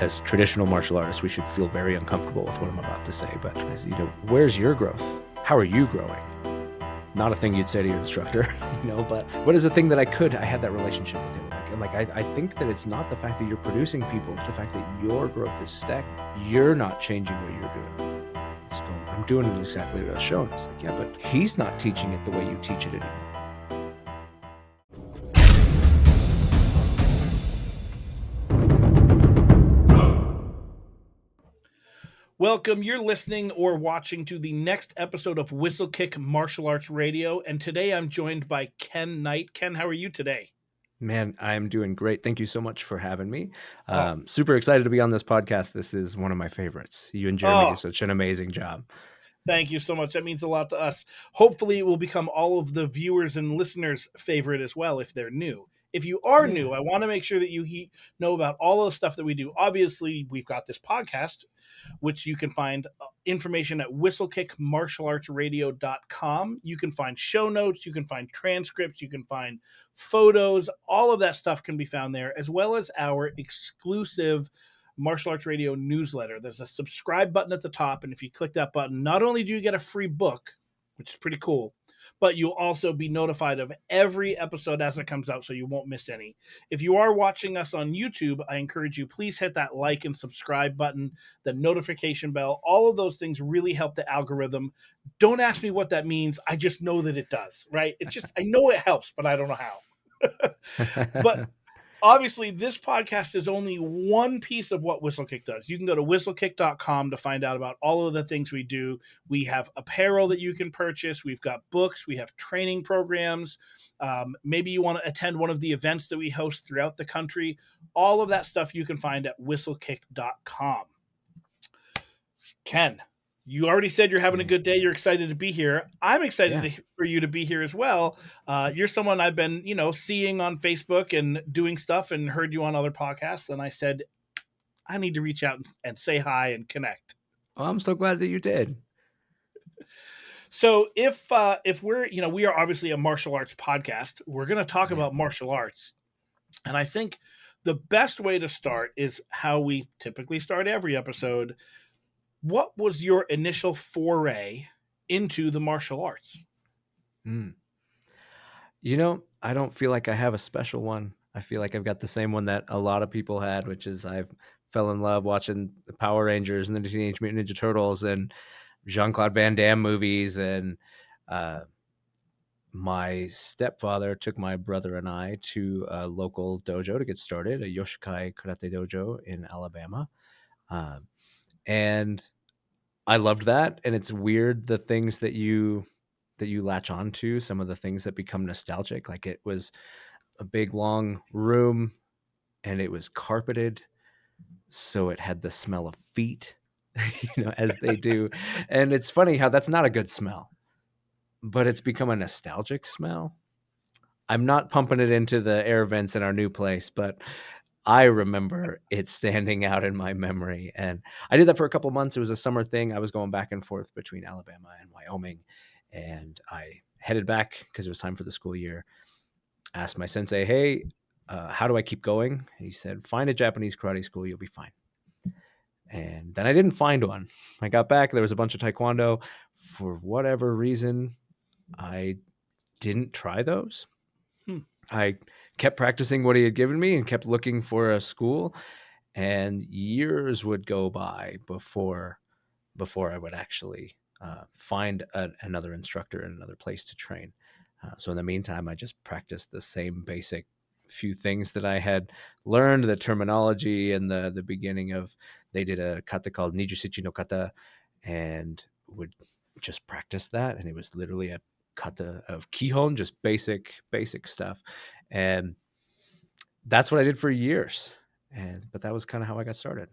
as traditional martial artists, we should feel very uncomfortable with what I'm about to say. But where's your growth? How are you growing? Not a thing you'd say to your instructor, but what is the thing that I had that relationship with him? I think that it's not the fact that you're producing people, it's the fact that your growth is stagnant. You're not changing what you're doing. I'm doing it exactly what I was shown. It's like, yeah, but he's not teaching it the way you teach it anymore. Welcome, you're listening or watching to the next episode of Whistlekick Martial Arts Radio, and today I'm joined by Ken Knight. Ken, how are you today? Man, I'm doing great. Thank you so much for having me. Super excited to be on this podcast. This is one of my favorites. You and Jeremy do such an amazing job. Thank you so much. That means a lot to us. Hopefully, it will become all of the viewers and listeners' favorite as well if they're new. If you are new, I want to make sure that you know about all of the stuff that we do. Obviously, we've got this podcast, which you can find information at whistlekickmartialartsradio.com. You can find show notes, you can find transcripts, you can find photos. All of that stuff can be found there, as well as our exclusive Martial Arts Radio newsletter. There's a subscribe button at the top, and if you click that button, not only do you get a free book, which is pretty cool, but you'll also be notified of every episode as it comes out, so you won't miss any. If you are watching us on YouTube, I encourage you, please hit that like and subscribe button, the notification bell. All of those things really help the algorithm. Don't ask me what that means. I just know that it does, right? I know it helps, but I don't know how. But obviously, this podcast is only one piece of what Whistlekick does. You can go to whistlekick.com to find out about all of the things we do. We have apparel that you can purchase. We've got books. We have training programs. Maybe you want to attend one of the events that we host throughout the country. All of that stuff you can find at whistlekick.com. Ken, you already said you're having a good day. You're excited to be here. I'm excited for you to be here as well. You're someone I've been, seeing on Facebook and doing stuff and heard you on other podcasts. And I said, I need to reach out and say hi and connect. Oh, I'm so glad that you did. So if we're, we are obviously a martial arts podcast. We're going to talk about martial arts. And I think the best way to start is how we typically start every episode. What was your initial foray into the martial arts? I don't feel like I have a special one. I feel like I've got the same one that a lot of people had, which is I fell in love watching the Power Rangers and the Teenage Mutant Ninja Turtles and Jean-Claude Van Damme movies. And my stepfather took my brother and I to a local dojo to get started, a Yoshikai Karate Dojo in Alabama. And I loved that. And it's weird, the things that you latch on to, some of the things that become nostalgic. Like, it was a big long room and it was carpeted, so it had the smell of feet, as they do. And it's funny how that's not a good smell, but it's become a nostalgic smell. I'm not pumping it into the air vents in our new place, but I remember it standing out in my memory. And I did that for a couple months. It was a summer thing. I was going back and forth between Alabama and Wyoming, and I headed back because it was time for the school year. Asked my sensei, hey, how do I keep going? He said, find a Japanese karate school. You'll be fine. And then I didn't find one. I got back. There was a bunch of Taekwondo. For whatever reason, I didn't try those. I kept practicing what he had given me and kept looking for a school, and years would go by before I would actually find another instructor in another place to train. So in the meantime, I just practiced the same basic few things that I had learned, the terminology and the beginning of, they did a kata called Nijusichi no kata, and would just practice that. And it was literally a kata of Kihon, just basic stuff. And that's what I did for years. But that was kind of how I got started.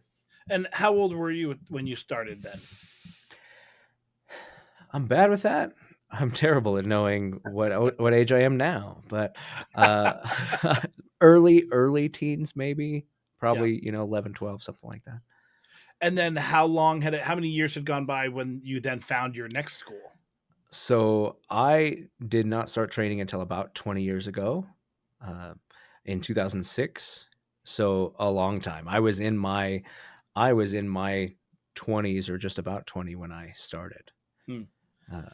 And how old were you when you started then? I'm bad with that. I'm terrible at knowing what age I am now, but early teens, maybe, probably, 11, 12, something like that. And then how many years had gone by when you then found your next school? So I did not start training until about 20 years ago, in 2006. So a long time. I was in my 20s or just about 20 when I started. Hmm. Uh,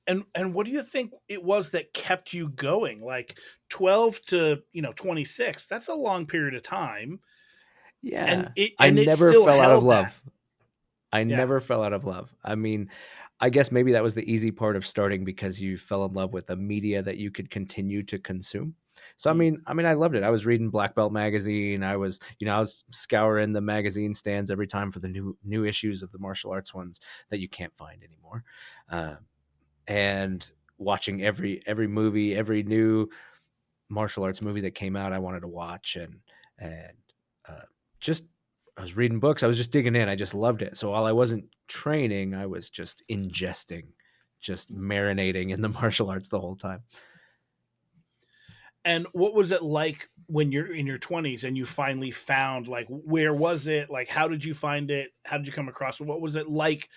And what do you think it was that kept you going? Like 12 to, 26, that's a long period of time. And yeah, it I and it never still fell out of held that. love. I Yeah. never fell out of love. I mean, I guess maybe that was the easy part of starting because you fell in love with a media that you could continue to consume. So Hmm. I loved it. I was reading Black Belt magazine. I was scouring the magazine stands every time for the new issues of the martial arts ones that you can't find anymore, uh, and watching every movie, every new martial arts movie that came out. I wanted to watch and uh, just I was reading books. I was just digging in. I just loved it. So while I wasn't training, I was just ingesting, just marinating in the martial arts the whole time. And what was it like when you're in your 20s and you finally found, like, where was it? Like, how did you find it? How did you come across it? What was it like?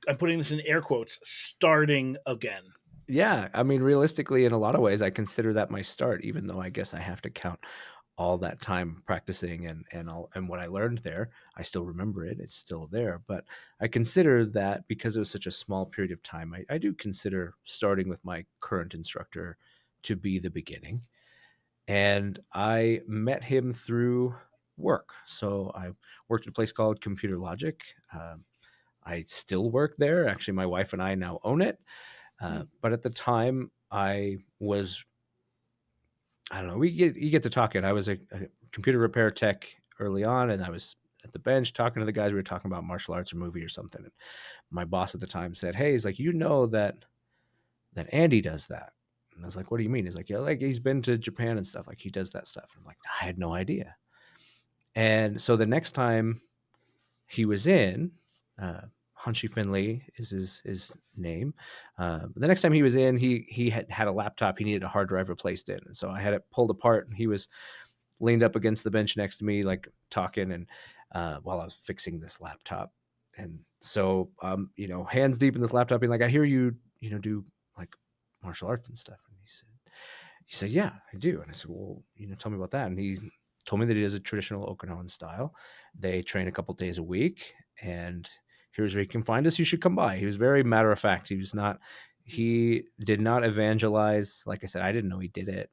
I'm putting this in air quotes, starting again. Yeah, I mean, realistically, in a lot of ways, I consider that my start, even though I guess I have to count all that time practicing and what I learned there. I still remember it; it's still there. But I consider that because it was such a small period of time, I do consider starting with my current instructor to be the beginning. And I met him through work. So I worked at a place called Computer Logic. I still work there. Actually, my wife and I now own it. Hmm. But at the time, I don't know, you get to talking. I was a computer repair tech early on, and I was at the bench talking to the guys. We were talking about martial arts or movie or something. And my boss at the time said, "Hey, he's like, you know that Andy does that." And I was like, "What do you mean?" He's like, "Yeah, like he's been to Japan and stuff. Like he does that stuff." And I'm like, "I had no idea." And so the next time he was in, uh, Hunchy Finley is his name. The next time he was in, he had a laptop. He needed a hard drive replaced in, and so I had it pulled apart, and he was leaned up against the bench next to me, like talking, and while I was fixing this laptop. And so, hands deep in this laptop, being like, "I hear you, do like martial arts and stuff." And he said, "Yeah, I do." And I said, "Well, tell me about that." And he told me that he does a traditional Okinawan style. They train a couple days a week, and here's where you can find us. You should come by. He was very matter of fact. He did not evangelize. Like I said, I didn't know he did it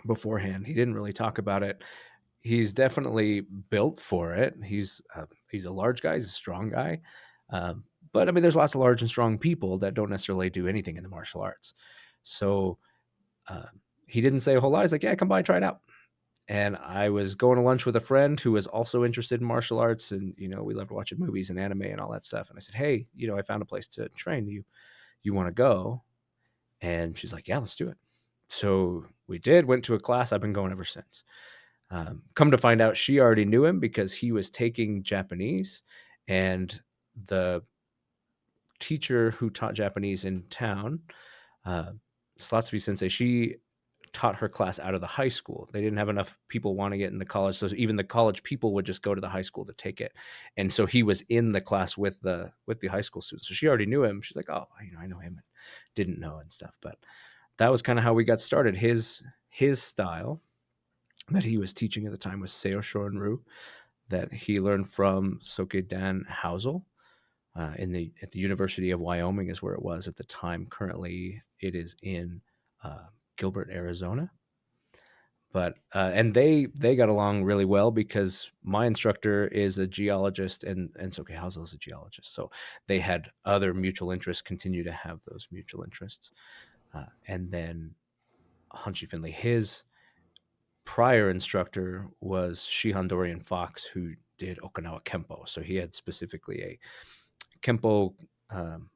beforehand. He didn't really talk about it. He's definitely built for it. He's a large guy. He's a strong guy. Um, but I mean, there's lots of large and strong people that don't necessarily do anything in the martial arts. So uh, he didn't say a whole lot. He's like, "Yeah, come by, try it out." And I was going to lunch with a friend who was also interested in martial arts, and we loved watching movies and anime and all that stuff. And I said, "Hey, I found a place to train. You want to go?" And she's like, "Yeah, let's do it." So we did. Went to a class. I've been going ever since. Come to find out, she already knew him because he was taking Japanese, and the teacher who taught Japanese in town, uh, Slotsky Sensei, she taught her class out of the high school. They didn't have enough people wanting it in the college, so even the college people would just go to the high school to take it. And so he was in the class with the high school students. So she already knew him. She's like, "Oh, I know him," and didn't know and stuff. But that was kind of how we got started. His style that he was teaching at the time was Seo Shorin-ryu, that he learned from Soke Dan Housel at the University of Wyoming is where it was at the time. Currently, it is in Gilbert, Arizona. But and they got along really well because my instructor is a geologist and Soke Housel is a geologist, so they had other mutual interests. Continue to have those mutual interests, and then Hunchy Finley, his prior instructor was Shihan Dorian Fox, who did Okinawa Kempo. So he had specifically a Kempo um,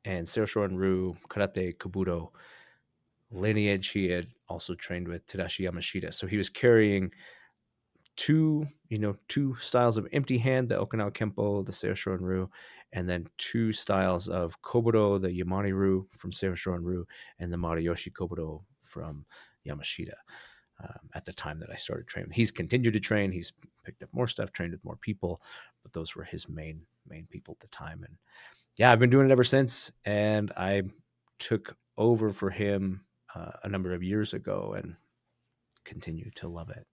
and Seoshorin Ryu, Karate, Kabuto lineage. He had also trained with Tadashi Yamashita. So he was carrying two styles of empty hand, the Okinawa Kempo, the Seoshorin Ryu, and then two styles of Kobudo, the Yamani Ryu from Seoshorin Ryu, and the Mariyoshi Kobudo from Yamashita. At the time that I started training. He's continued to train. He's picked up more stuff, trained with more people, but those were his main people at the time. And yeah, I've been doing it ever since. And I took over for him a number of years ago and continue to love it.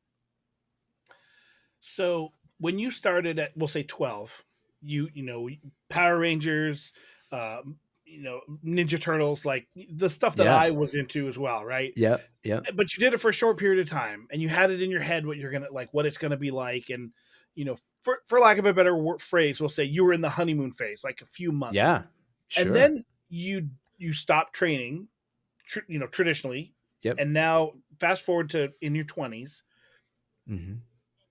So when you started at, we'll say 12, Power Rangers, Ninja Turtles, like the stuff that Yeah. I was into as well, right? Yep. Yep. But you did it for a short period of time, and you had it in your head what it's gonna be like, and for lack of a better phrase, we'll say you were in the honeymoon phase, like a few months, Yeah. and Sure. then you stopped training, traditionally, Yep. and now fast forward to in your 20s, Hmm.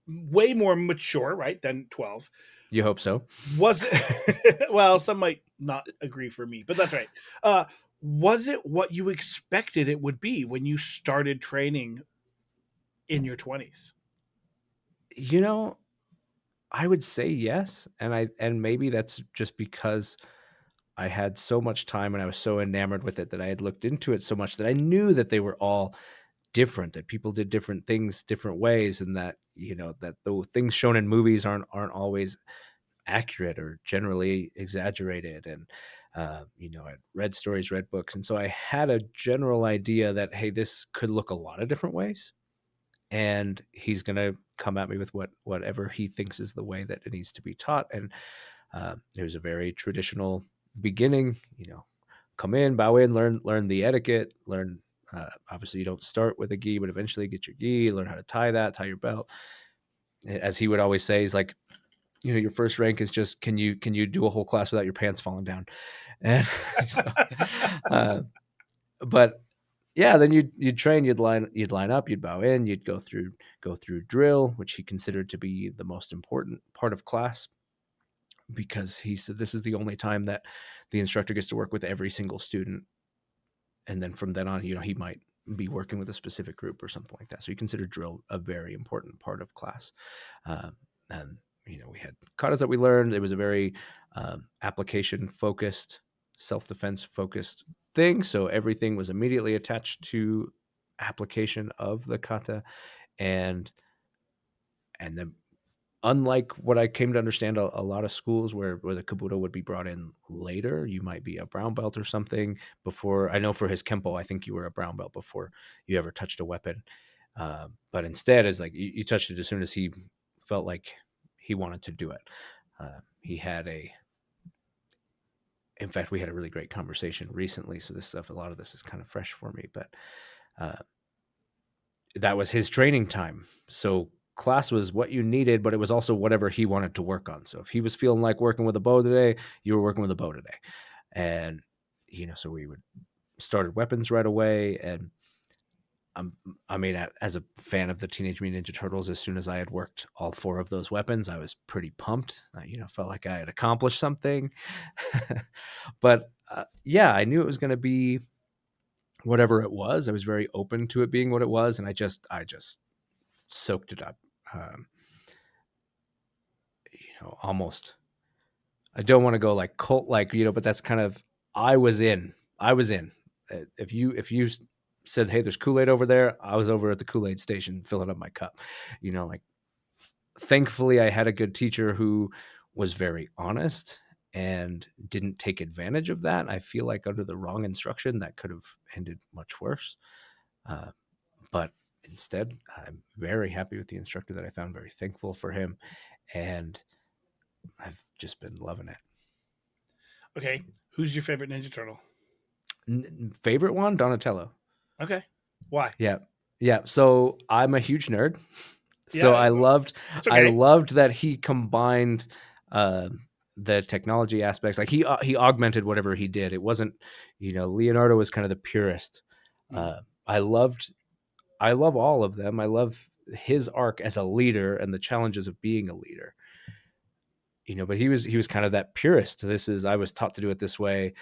way more mature, right, than 12. You hope so. Was it well, some might not agree for me, but that's right. Uh, was it what you expected it would be when you started training in your 20s? You know, I would say yes, and maybe that's just because I had so much time and I was so enamored with it that I had looked into it so much that I knew that they were all different, that people did different things different ways, and that that the things shown in movies aren't always accurate or generally exaggerated. And I'd read stories, read books, and so I had a general idea that, hey, this could look a lot of different ways, and he's going to come at me with whatever he thinks is the way that it needs to be taught. And it was a very traditional beginning. Come in, bow in, learn the etiquette, learn. Obviously, you don't start with a gi, but eventually get your gi, learn how to tie your belt. As he would always say, he's like, your first rank is just, can you do a whole class without your pants falling down? And so, uh, but yeah, then you'd train, you'd line up, you'd bow in, you'd go through drill, which he considered to be the most important part of class, because he said this is the only time that the instructor gets to work with every single student, and then from then on, he might be working with a specific group or something like that. So he considered drill a very important part of class. uh, and we had katas that we learned. It was a very application focused, self-defense focused thing, so everything was immediately attached to application of the kata. And and then, unlike what I came to understand, a lot of schools where the kabuto would be brought in later, you might be a brown belt or something before. I know for his kempo, I think you were a brown belt before you ever touched a weapon. But instead, it's like you touched it as soon as he felt like he wanted to do it. He had in fact, we had a really great conversation recently, so a lot of this is kind of fresh for me. But uh, that was his training time. So class was what you needed, but it was also whatever he wanted to work on. So if he was feeling like working with a bow today, you were working with a bow today. And so we would started weapons right away. And I mean, as a fan of the Teenage Mutant Ninja Turtles, as soon as I had worked all four of those weapons, I was pretty pumped. I felt like I had accomplished something. But yeah, I knew it was going to be whatever it was. I was very open to it being what it was, and I just soaked it up. Um, Almost. I don't want to go like cult like, but that's kind of. I was in. I was in. If you said, hey, there's Kool-Aid over there, I was over at the Kool-Aid station filling up my cup. Like, thankfully I had a good teacher who was very honest and didn't take advantage of that. I feel like under the wrong instruction, that could have ended much worse. Uh, but instead, I'm very happy with the instructor that I found, very thankful for him, and I've just been loving it. Okay, who's your favorite Ninja Turtle? Favorite one, Donatello. Okay, why? Yeah, yeah. So I'm a huge nerd. So Yeah, I loved, it's I okay. loved that he combined uh, the technology aspects. Like he augmented whatever he did. It wasn't, Leonardo was kind of the purist. Mm. Uh, I loved, I love all of them. I love his arc as a leader and the challenges of being a leader. But he was kind of that purist. I was taught to do it this way.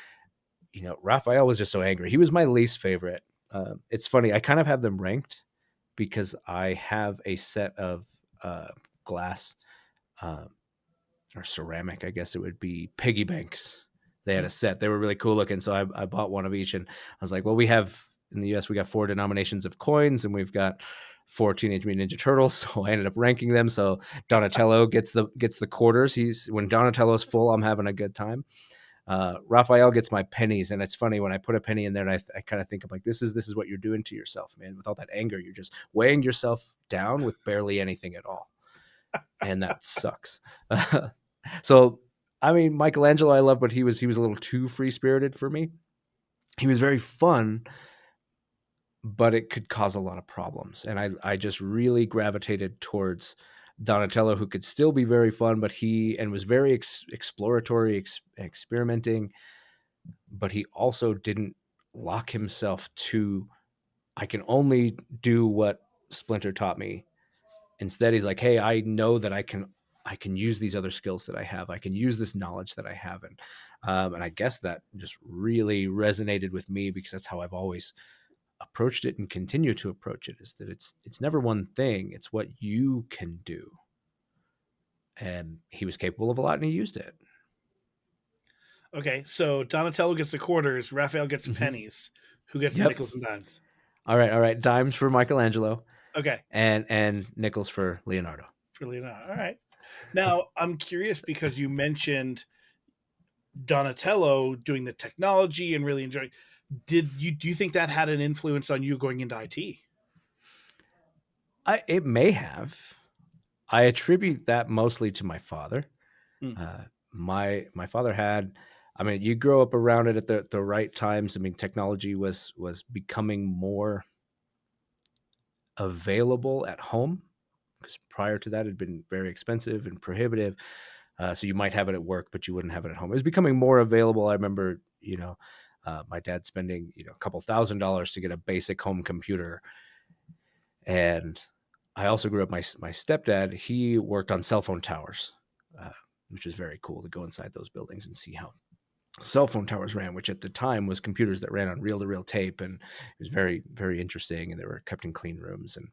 Raphael was just so angry. He was my least favorite. It's funny. I kind of have them ranked because I have a set of glass uh, or ceramic, I guess it would be, piggy banks. They had Mm. a set. They were really cool looking, so I bought one of each. And I was like, well, we have in the U.S. we got 4 denominations of coins, and we've got 4 Teenage Mutant Ninja Turtles. So I ended up ranking them. So Donatello gets the quarters. When Donatello's full, I'm having a good time. Raphael gets my pennies, and it's funny when I put a penny in there, and I kind of think of like, this is what you're doing to yourself, man. With all that anger, you're just weighing yourself down with barely anything at all. and that sucks. So, I mean, Michelangelo I love, but he was a little too free spirited for me. He was very fun, but it could cause a lot of problems. And I just really gravitated towards Donatello, who could still be very fun, but he and was very exploratory, experimenting, but he also didn't lock himself to, I can only do what Splinter taught me. Instead, he's like, hey, I know that I can use these other skills that I have. I can use this knowledge that I have, and I guess that just really resonated with me because that's how I've always approached it and continue to approach it. Is that it's never one thing; it's what you can do. And he was capable of a lot, and he used it. Okay, so Donatello gets the quarters, Raphael gets the Mm-hmm. pennies. Who gets the Yep. nickels and dimes? All right, all right. Dimes for Michelangelo, Okay, and nickels for Leonardo. for Leonardo. All right. Now I'm curious because you mentioned Donatello doing the technology and really enjoying. Do you think that had an influence on you going into IT? It may have. I attribute that mostly to my father. Hmm. My father had. I mean, you grow up around it at the right times. I mean, technology was becoming more available at home because prior to that, it had been very expensive and prohibitive. So you might have it at work, but you wouldn't have it at home. It was becoming more available. I remember, my dad spending a couple $1,000s to get a basic home computer, and I also grew up. My stepdad, he worked on cell phone towers, uh, which is very cool to go inside those buildings and see how cell phone towers ran, which at the time was computers that ran on reel to reel tape, and it was very very interesting. And they were kept in clean rooms. And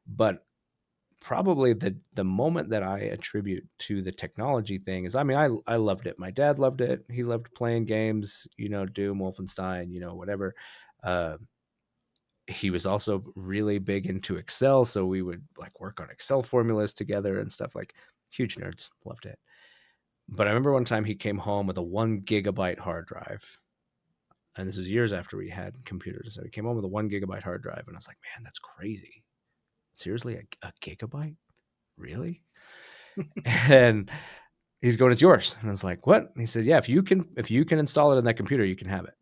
but probably the moment that I attribute to the technology thing is, I mean, I loved it. My dad loved it. He loved playing games, Doom, Wolfenstein, whatever. Uh, he was also really big into Excel, so we would like work on Excel formulas together and stuff. Like huge nerds, loved it. But I remember one time he came home with a 1 gigabyte hard drive, and this was years after we had computers. So he came home with a 1 gigabyte hard drive, and I was like, man, that's crazy. Seriously, a gigabyte? Really? And he's going, it's yours. And I was like, what? And he said, yeah, if you can install it in that computer, you can have it.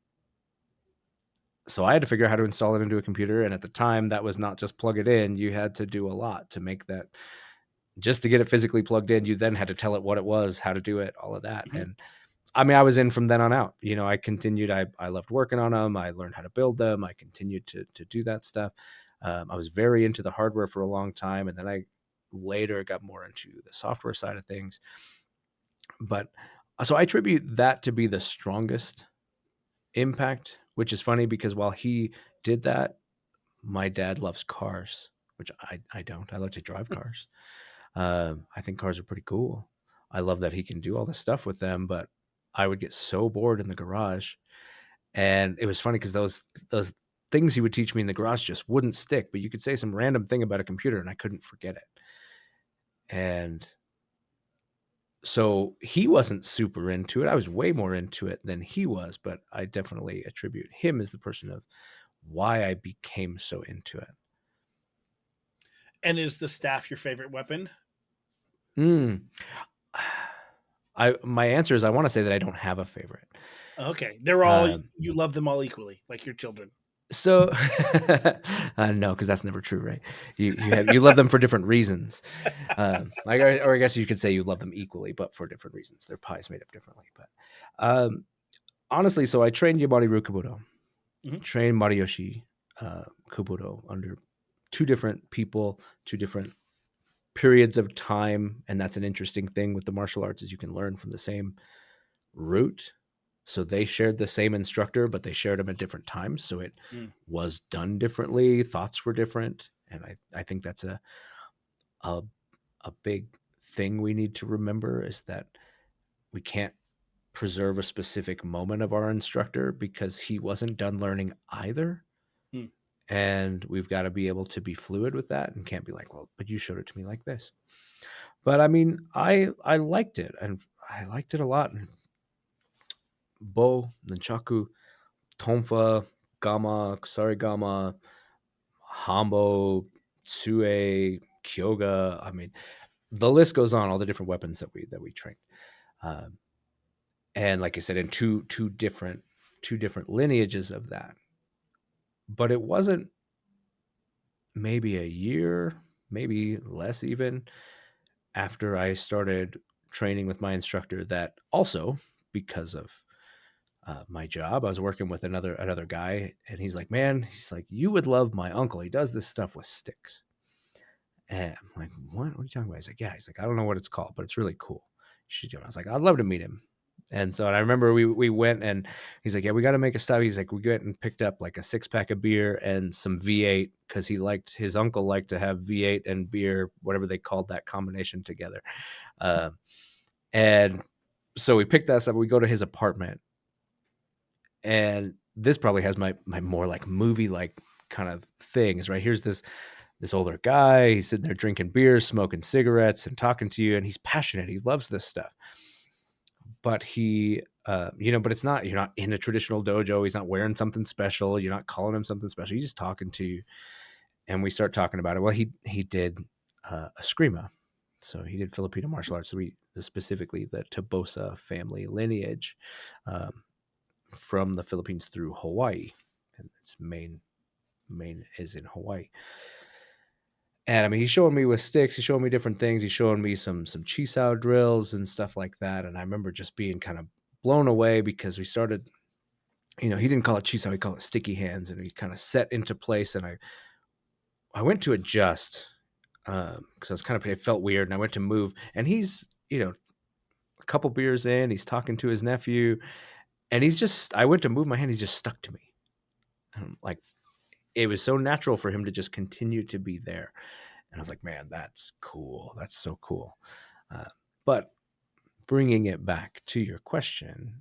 So I had to figure out how to install it into a computer. And at the time, that was not just plug it in. You had to do a lot to make that, just to get it physically plugged in. You then had to tell it what it was, how to do it, all of that. Mhm. And I mean, I was in from then on out. I continued. I loved working on them. I learned how to build them. I continued to do that stuff. I was very into the hardware for a long time. And then I later got more into the software side of things. But so I attribute that to be the strongest impact, which is funny because while he did that, my dad loves cars, which I don't. I like to drive cars. I think cars are pretty cool. I love that he can do all this stuff with them, but I would get so bored in the garage. And it was funny because those things he would teach me in the garage just wouldn't stick. But you could say some random thing about a computer, and I couldn't forget it. And so he wasn't super into it. I was way more into it than he was, but I definitely attribute him as the person of why I became so into it. And is the staff your favorite weapon? Mm. My answer is I want to say that I don't have a favorite. Okay, they're all, Um, you love them all equally, like your children. so no, because that's never true, right? You love them for different reasons. Or I guess you could say you love them equally, but for different reasons. Their pie's made up differently. But um, honestly, so I trained Yamari Rukabudo, Mhm. trained Mariyoshi Kubudo under two different people, two different periods of time. And that's an interesting thing with the martial arts is you can learn from the same root. So they shared the same instructor, but they shared them at different times. So it Mm. was done differently. Thoughts were different. And I think that's a, a big thing we need to remember is that we can't preserve a specific moment of our instructor because he wasn't done learning either. Mm. And we've got to be able to be fluid with that and can't be like, well, but you showed it to me like this. But I mean, I liked it and I liked it a lot. And Bo, Nunchaku, Tonfa, Gama, Kusarigama, Hambo, Tsue, Kyoga. I mean, the list goes on, all the different weapons that we trained. Um, and like I said, in two different lineages of that. But it wasn't maybe a year, maybe less even, after I started training with my instructor that also, because of my job, I was working with another guy, and he's like, man, he's like, you would love my uncle. He does this stuff with sticks. And I'm like, what? What are you talking about? He's like, yeah. He's like, I don't know what it's called, but it's really cool. You should do it. I was like, I'd love to meet him. And so I remember we went, and he's like, yeah, we got to make a stop. He's like, we went and picked up like a 6-pack of beer and some V8, because his uncle liked to have V8 and beer, whatever they called that combination together. Uh, and so we picked that up. We go to his apartment, and this probably has my more like movie like kind of things, right? Here's this older guy. He's sitting there drinking beer, smoking cigarettes, and talking to you, and he's passionate. He loves this stuff. But he, but it's not, you're not in a traditional dojo. He's not wearing something special. You're not calling him something special. He's just talking to you. And we start talking about it. Well, he did Eskrima. So he did Filipino martial arts. So specifically the Tabosa family lineage, from the Philippines through Hawaii. And its main is in Hawaii. And I mean, he's showing me with sticks. He's showing me different things. He's showing me some chisao drills and stuff like that. And I remember just being kind of blown away, because we started, he didn't call it chisao, he called it sticky hands, and he kind of set into place. And I went to adjust, because I was it felt weird, and I went to move. And he's, a couple beers in, he's talking to his nephew, and I went to move my hand, he's just stuck to me. And I'm like, it was so natural for him to just continue to be there. And I was like, man, that's cool. That's so cool. But bringing it back to your question,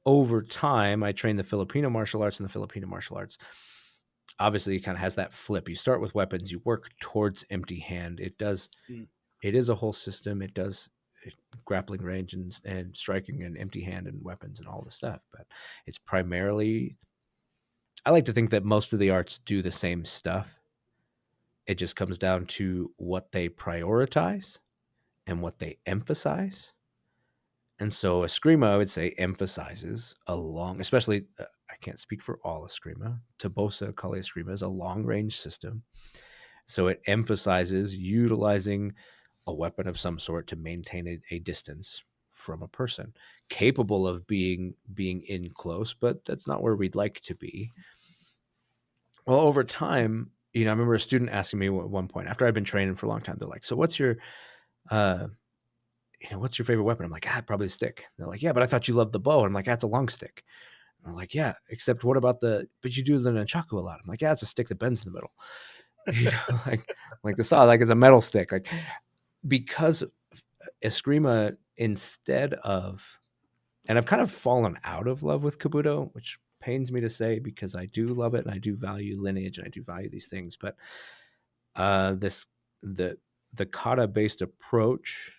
over time, I trained the Filipino martial arts, and the Filipino martial arts obviously kind of has that flip. You start with weapons, you work towards empty hand. It is a whole system. It does grappling range and striking and empty hand and weapons and all this stuff. But it's primarily, I like to think that most of the arts do the same stuff. It just comes down to what they prioritize and what they emphasize. And so Eskrima, I would say, emphasizes especially, I can't speak for all Eskrima. Tabosa Kali Eskrima is a long-range system. So it emphasizes utilizing a weapon of some sort to maintain a distance from a person, capable of being in close, but that's not where we'd like to be. Well, over time, I remember a student asking me at one point, after I'd been training for a long time, they're like, so what's your what's your favorite weapon? I'm like, probably a stick. They're like, yeah, but I thought you loved the bow. And I'm like, that's a long stick. And I'm like, yeah, except what about but you do the nunchaku a lot. I'm like, yeah, it's a stick that bends in the middle. Like the saw, like it's a metal stick. Like, because Eskrima, instead of, and I've kind of fallen out of love with Kabuto, which pains me to say, because I do love it and I do value lineage and I do value these things. But the kata based approach,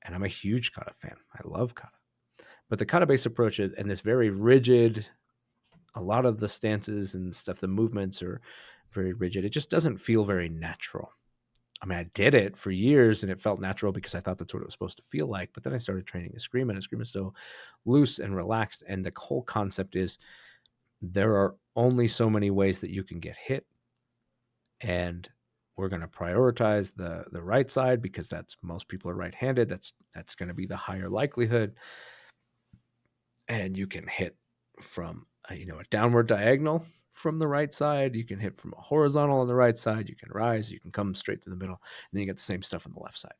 and I'm a huge kata fan. I love kata. But the kata based approach and this very rigid, a lot of the stances and stuff, the movements are very rigid. It just doesn't feel very natural. I mean, I did it for years and it felt natural because I thought that's what it was supposed to feel like. But then I started training Eskrima, and Eskrima is so loose and relaxed. And the whole concept is there are only so many ways that you can get hit. And we're going to prioritize the right side, because that's, most people are right-handed. That's going to be the higher likelihood. And you can hit from a downward diagonal from the right side. You can hit from a horizontal on the right side. You can rise. You can come straight to the middle. And then you get the same stuff on the left side.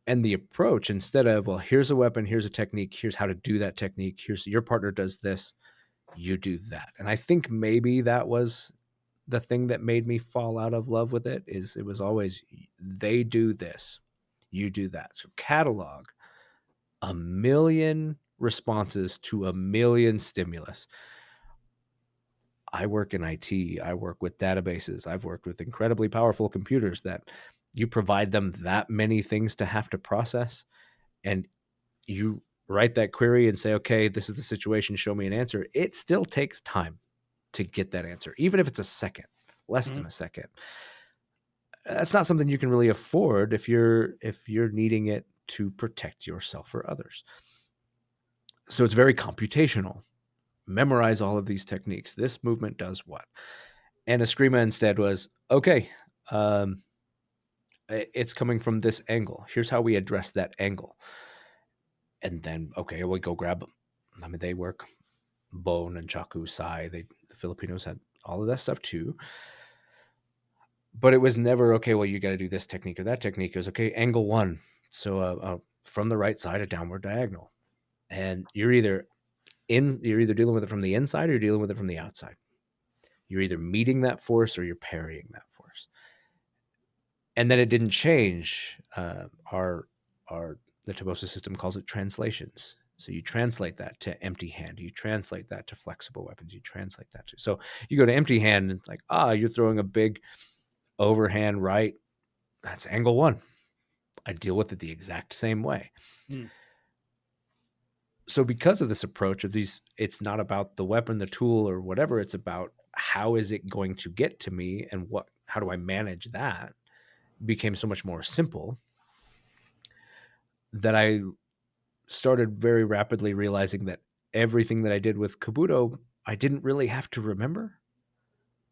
And the approach, instead of, well, here's a weapon, here's a technique, here's how to do that technique, here's your partner does this, you do that. And I think maybe that was the thing that made me fall out of love with it. Is it was always, they do this, you do that. So catalog 1 million responses to 1 million stimulus. I work in IT. I work with databases. I've worked with incredibly powerful computers that you provide them that many things to have to process, and you write that query and say, okay, this is the situation, show me an answer. It still takes time to get that answer, even if it's a second, less than a second. that's not something you can really afford if you're needing it to protect yourself or others. So it's very computational. Memorize all of these techniques. This movement does what? And Eskrima instead was, okay, um, it's coming from this angle. Here's how we address that angle. And then, okay, we go grab them. I mean, they work bone and chaku, sai. The Filipinos had all of that stuff too. But it was never, okay, well, you got to do this technique or that technique. It was, okay, angle one. So from the right side, a downward diagonal. And you're either dealing with it from the inside or you're dealing with it from the outside. You're either meeting that force or you're parrying that force. And then it didn't change. The Tobosa system calls it translations. So you translate that to empty hand. You translate that to flexible weapons. You translate that to. So you go to empty hand and it's like, you're throwing a big overhand right. That's angle one. I deal with it the exact same way. So because of this approach of these, it's not about the weapon, the tool, or whatever. It's about how is it going to get to me and how do I manage that? Became so much more simple that I started very rapidly realizing that everything that I did with Kabuto, I didn't really have to remember.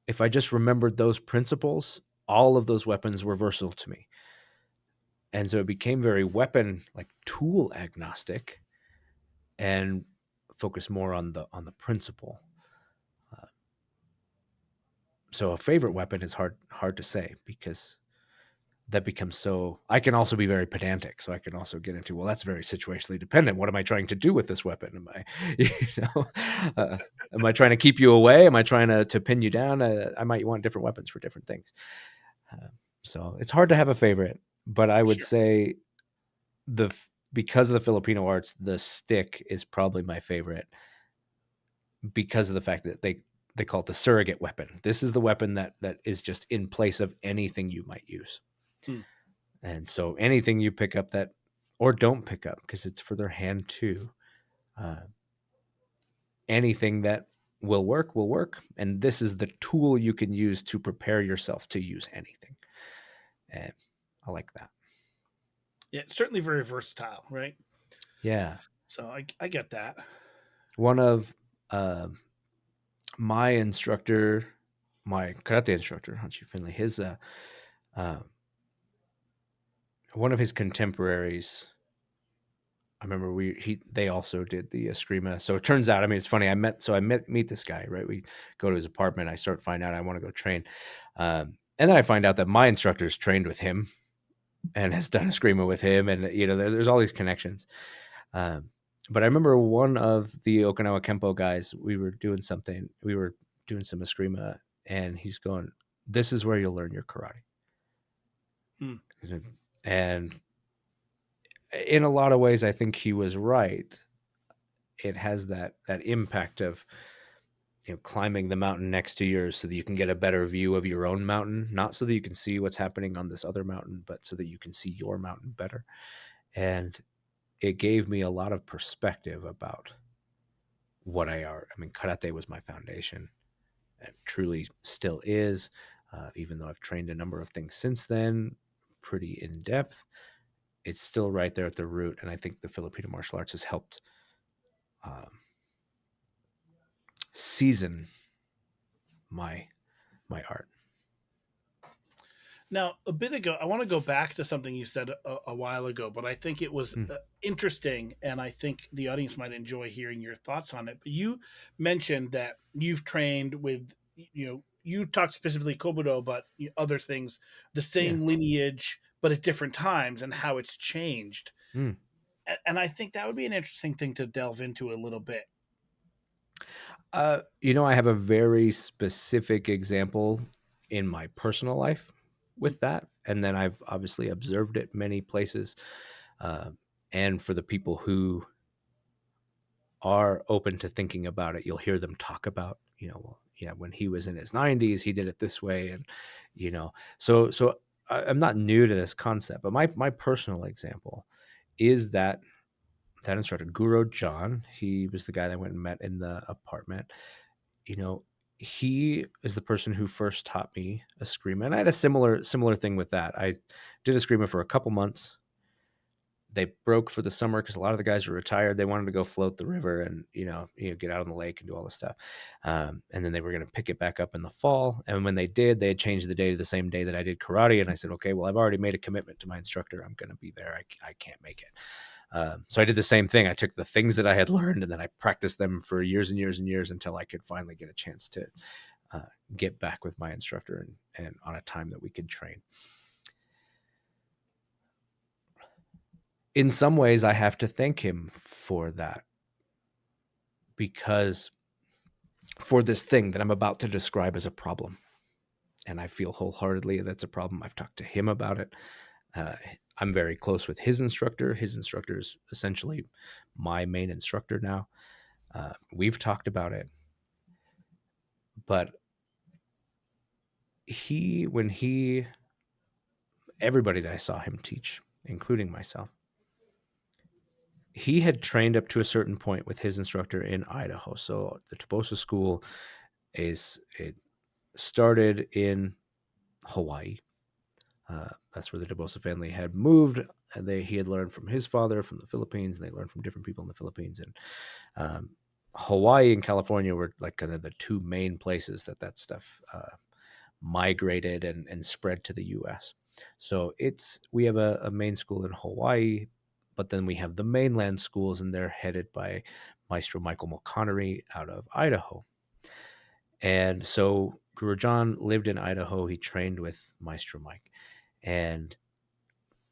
If I just remembered those principles, all of those weapons were versatile to me. And so it became very weapon, like tool agnostic, and focused more on the principle. So a favorite weapon is hard to say because that becomes so. I can also be very pedantic, so I can also get into, well, that's very situationally dependent. What am I trying to do with this weapon? Am I, am I trying to keep you away? Am I trying to pin you down? I might want different weapons for different things. So it's hard to have a favorite, but I would say because of the Filipino arts, the stick is probably my favorite because of the fact that they call it the surrogate weapon. This is the weapon that is just in place of anything you might use. And so anything you pick up that, or don't pick up because it's for their hand too, anything that will work. And this is the tool you can use to prepare yourself to use anything. And I like that. Yeah, it's certainly very versatile, right? Yeah. So I get that. One of my instructor, my karate instructor, Hanshi Finley, his one of his contemporaries, I remember they also did the Eskrima. So it turns out, I mean, it's funny. I meet this guy, right? We go to his apartment. I start finding out I want to go train. And then I find out that my instructor's trained with him and has done Eskrima with him. And, there's all these connections. But I remember one of the Okinawa Kempo guys, we were doing some Eskrima, and he's going, this is where you'll learn your karate. And in a lot of ways, I think he was right. It has that impact of climbing the mountain next to yours so that you can get a better view of your own mountain, not so that you can see what's happening on this other mountain, but so that you can see your mountain better. And it gave me a lot of perspective about what I are. I mean, karate was my foundation. It truly still is, even though I've trained a number of things since then, pretty in depth. It's still right there at the root, and I think the Filipino martial arts has helped season my art. Now, a bit ago, I want to go back to something you said a while ago, but I think it was interesting, and I think the audience might enjoy hearing your thoughts on it. But you mentioned that you've trained with, you talked specifically Kobudo, but other things, the same lineage, but at different times, and how it's changed. And I think that would be an interesting thing to delve into a little bit. I have a very specific example in my personal life with that. And then I've obviously observed it many places. And for the people who are open to thinking about it, you'll hear them talk about, when he was in his 90s, he did it this way. And, so I'm not new to this concept, but my personal example is that instructor, Guru John, he was the guy that I went and met in the apartment. he is the person who first taught me eskrima, and I had a similar thing with that. I did eskrima for a couple months. They broke for the summer because a lot of the guys were retired. They wanted to go float the river and get out on the lake and do all this stuff. And then they were going to pick it back up in the fall. And when they did, they had changed the day to the same day that I did karate. And I said, okay, well, I've already made a commitment to my instructor. I'm going to be there. I can't make it. So I did the same thing. I took the things that I had learned and then I practiced them for years and years and years until I could finally get a chance to get back with my instructor and on a time that we could train. In some ways, I have to thank him for that, because for this thing that I'm about to describe as a problem, and I feel wholeheartedly that's a problem. I've talked to him about it. I'm very close with his instructor. His instructor is essentially my main instructor now. We've talked about it, but everybody that I saw him teach, including myself, he had trained up to a certain point with his instructor in Idaho. So the Tobosa school it started in Hawaii. That's where the Tobosa family had moved. And he had learned from his father from the Philippines, and they learned from different people in the Philippines. And Hawaii and California were like kind of the two main places that stuff migrated and spread to the U.S. So we have a main school in Hawaii, but then we have the mainland schools, and they're headed by Maestro Michael Mulconnery out of Idaho. And so Guru John lived in Idaho. He trained with Maestro Mike. And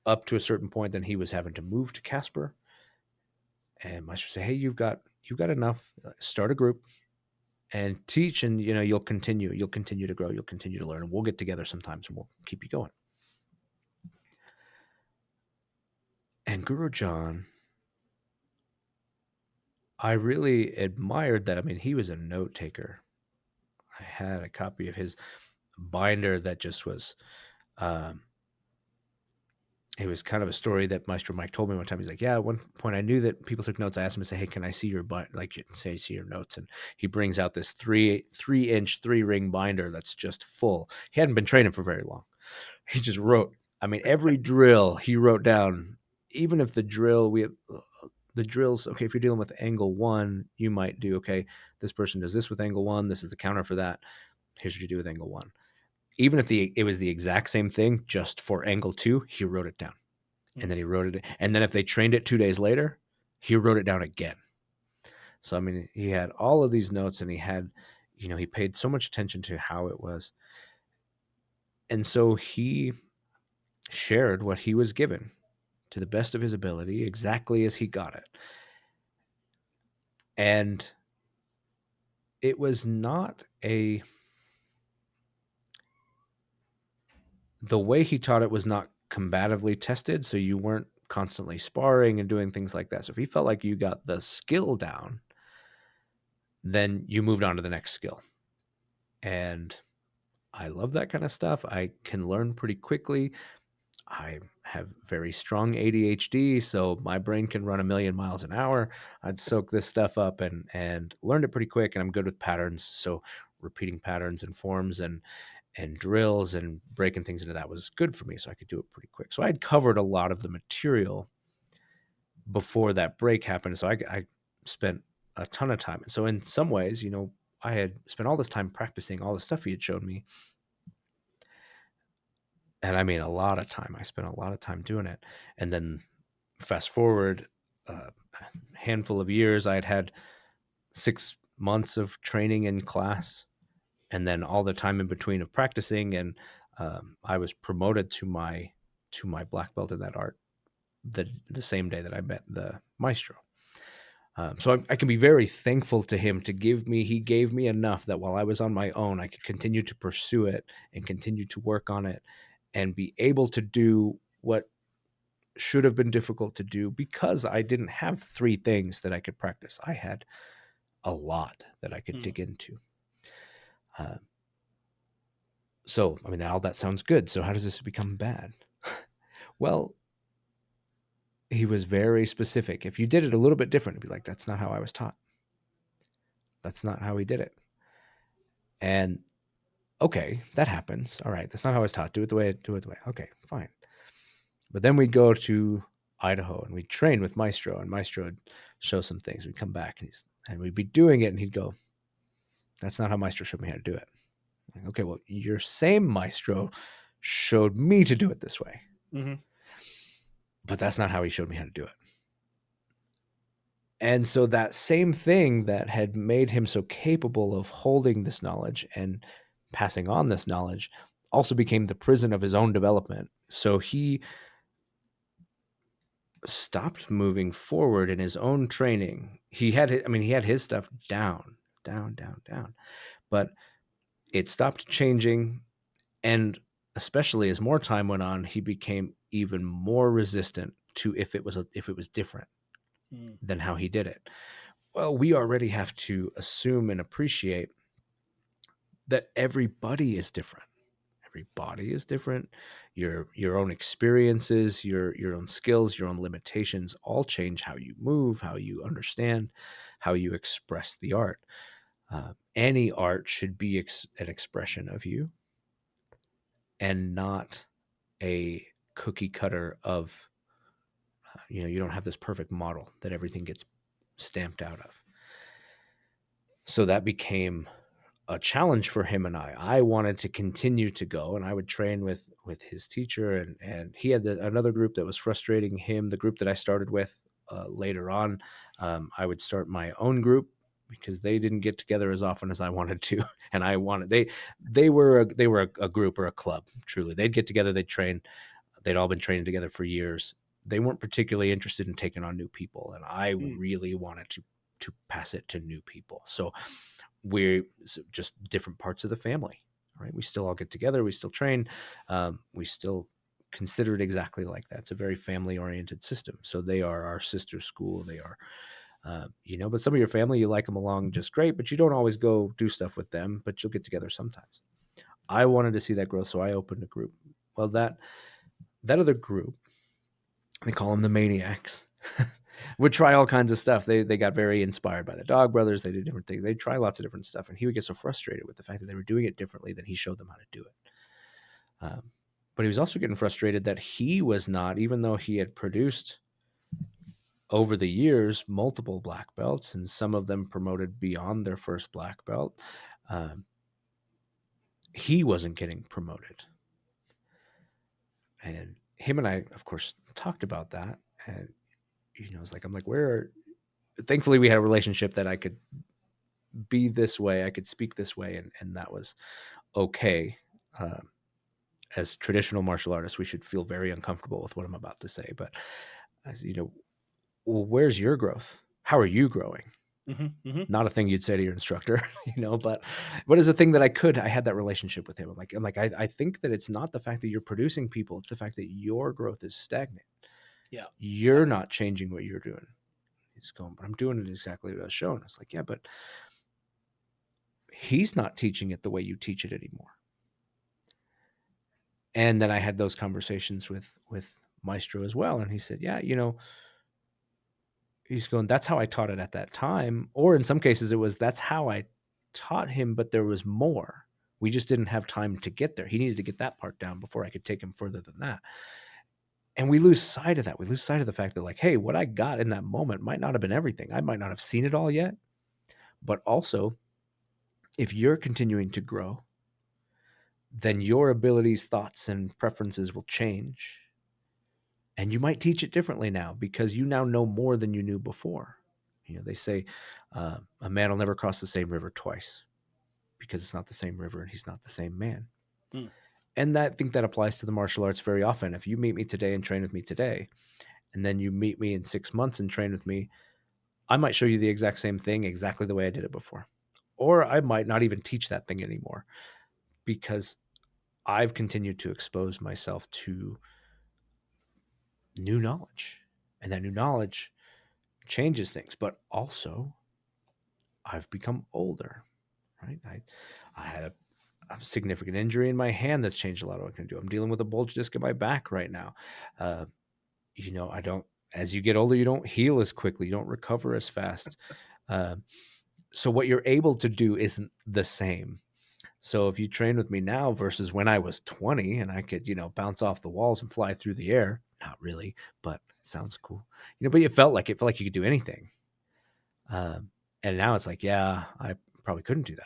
up to a certain point, then he was having to move to Casper. And Maestro said, hey, you've got enough. Start a group and teach, and you'll continue to grow, you'll continue to learn, and we'll get together sometimes and we'll keep you going. And Guru John, I really admired that. I mean, he was a note taker. I had a copy of his binder that just was it was kind of a story that Maestro Mike told me one time. He's like, yeah, at one point I knew that people took notes. I asked him to say, hey, can I see your see your notes? And he brings out this 3-inch 3-ring binder that's just full. He hadn't been training for very long. He just wrote. I mean, every drill he wrote down, even if the drills, okay, if you're dealing with angle 1, you might do, okay, this person does this with angle 1. This is the counter for that. Here's what you do with angle 1. Even if it was the exact same thing, just for angle 2, he wrote it down. And then he wrote it. And then if they trained it 2 days later, he wrote it down again. So, I mean, he had all of these notes, and he had, he paid so much attention to how it was. And so he shared what he was given to the best of his ability, exactly as he got it. And it was not the way he taught it was not combatively tested, so you weren't constantly sparring and doing things like that. So if he felt like you got the skill down, then you moved on to the next skill. And I love that kind of stuff. I can learn pretty quickly. I have very strong ADHD, so my brain can run 1,000,000 miles an hour. I'd soak this stuff up and learned it pretty quick, and I'm good with patterns. So repeating patterns and forms and drills and breaking things into that was good for me, so I could do it pretty quick. So I had covered a lot of the material before that break happened, so I spent a ton of time. So in some ways, I had spent all this time practicing all the stuff he had shown me, and I mean a lot of time. I spent a lot of time doing it. And then fast forward a handful of years, I had 6 months of training in class, and then all the time in between of practicing. And I was promoted to my black belt in that art the same day that I met the maestro. So I can be very thankful to him he gave me enough that while I was on my own, I could continue to pursue it and continue to work on it and be able to do what should have been difficult to do, because I didn't have 3 things that I could practice. I had a lot that I could dig into. So, I mean, all that sounds good. So how does this become bad? Well, he was very specific. If you did it a little bit different, it'd be like, that's not how I was taught. That's not how he did it. And okay, that happens. All right, that's not how I was taught. Do it the way. Do it the way. Okay, fine. But then we'd go to Idaho and we'd train with Maestro, and Maestro would show some things. We'd come back and we'd be doing it, and he'd go, "That's not how Maestro showed me how to do it." I'm like, okay, well, your same Maestro showed me to do it this way, but that's not how he showed me how to do it. And so that same thing that had made him so capable of holding this knowledge and passing on this knowledge also became the prison of his own development. So he stopped moving forward in his own training. He had his stuff down, but it stopped changing. And especially as more time went on, he became even more resistant to if it was different than how he did it. Well, we already have to assume and appreciate that everybody is different. Every body is different. Your own experiences, your own skills, your own limitations all change how you move, how you understand, how you express the art. Any art should be an expression of you, and not a cookie cutter of you don't have this perfect model that everything gets stamped out of. So that became a challenge for him and I wanted to continue to go, and I would train with his teacher, and he had another group that was frustrating him. The group that I started with later on, I would start my own group because they didn't get together as often as I wanted to, and I wanted they were a group or a club. Truly, they'd get together, they'd train. They'd all been training together for years. They weren't particularly interested in taking on new people, and I really wanted to pass it to new people. So we're just different parts of the family, right? We still all get together, we still train, we still consider it exactly like that. It's a very family oriented system. So they are our sister school. They are, but some of your family, you like them along just great, but you don't always go do stuff with them, but you'll get together sometimes. I wanted to see that growth, so I opened a group. Well, that other group, they call them the Maniacs, would try all kinds of stuff. They got very inspired by the Dog Brothers. They did different things. They try lots of different stuff, and he would get so frustrated with the fact that they were doing it differently than he showed them how to do it. But he was also getting frustrated that he was not, even though he had produced over the years multiple black belts, and some of them promoted beyond their first black belt, he wasn't getting promoted. And him and I, of course, talked about that. And it's like, I'm like, thankfully we had a relationship that I could be this way, I could speak this way, and that was okay. As traditional martial artists, we should feel very uncomfortable with what I'm about to say. But as well, where's your growth? How are you growing? Not a thing you'd say to your instructor, but what is the thing that I had that relationship with him. I think that it's not the fact that you're producing people, it's the fact that your growth is stagnant. Yeah. You're not changing what you're doing. He's going, but I'm doing it exactly what I was shown. It's like, yeah, but he's not teaching it the way you teach it anymore. And then I had those conversations with Maestro as well. And he said, yeah, he's going, that's how I taught it at that time. Or in some cases it was, that's how I taught him, but there was more. We just didn't have time to get there. He needed to get that part down before I could take him further than that. And we lose sight of that. We lose sight of the fact that, like, hey, what I got in that moment might not have been everything. I might not have seen it all yet. But also, if you're continuing to grow, then your abilities, thoughts, and preferences will change. And you might teach it differently now because you now know more than you knew before. They say a man will never cross the same river twice because it's not the same river and he's not the same man. And I think that applies to the martial arts very often. If you meet me today and train with me today, and then you meet me in 6 months and train with me, I might show you the exact same thing exactly the way I did it before. Or I might not even teach that thing anymore because I've continued to expose myself to new knowledge. And that new knowledge changes things, but also I've become older, right? I had a significant injury in my hand that's changed a lot of what I can do. I'm dealing with a bulge disc in my back right now. I don't, as you get older, you don't heal as quickly, you don't recover as fast. So what you're able to do isn't the same. So if you train with me now versus when I was 20 and I could, bounce off the walls and fly through the air, not really, but it sounds cool. But it felt like you could do anything. Um, and now it's like, yeah, I probably couldn't do that.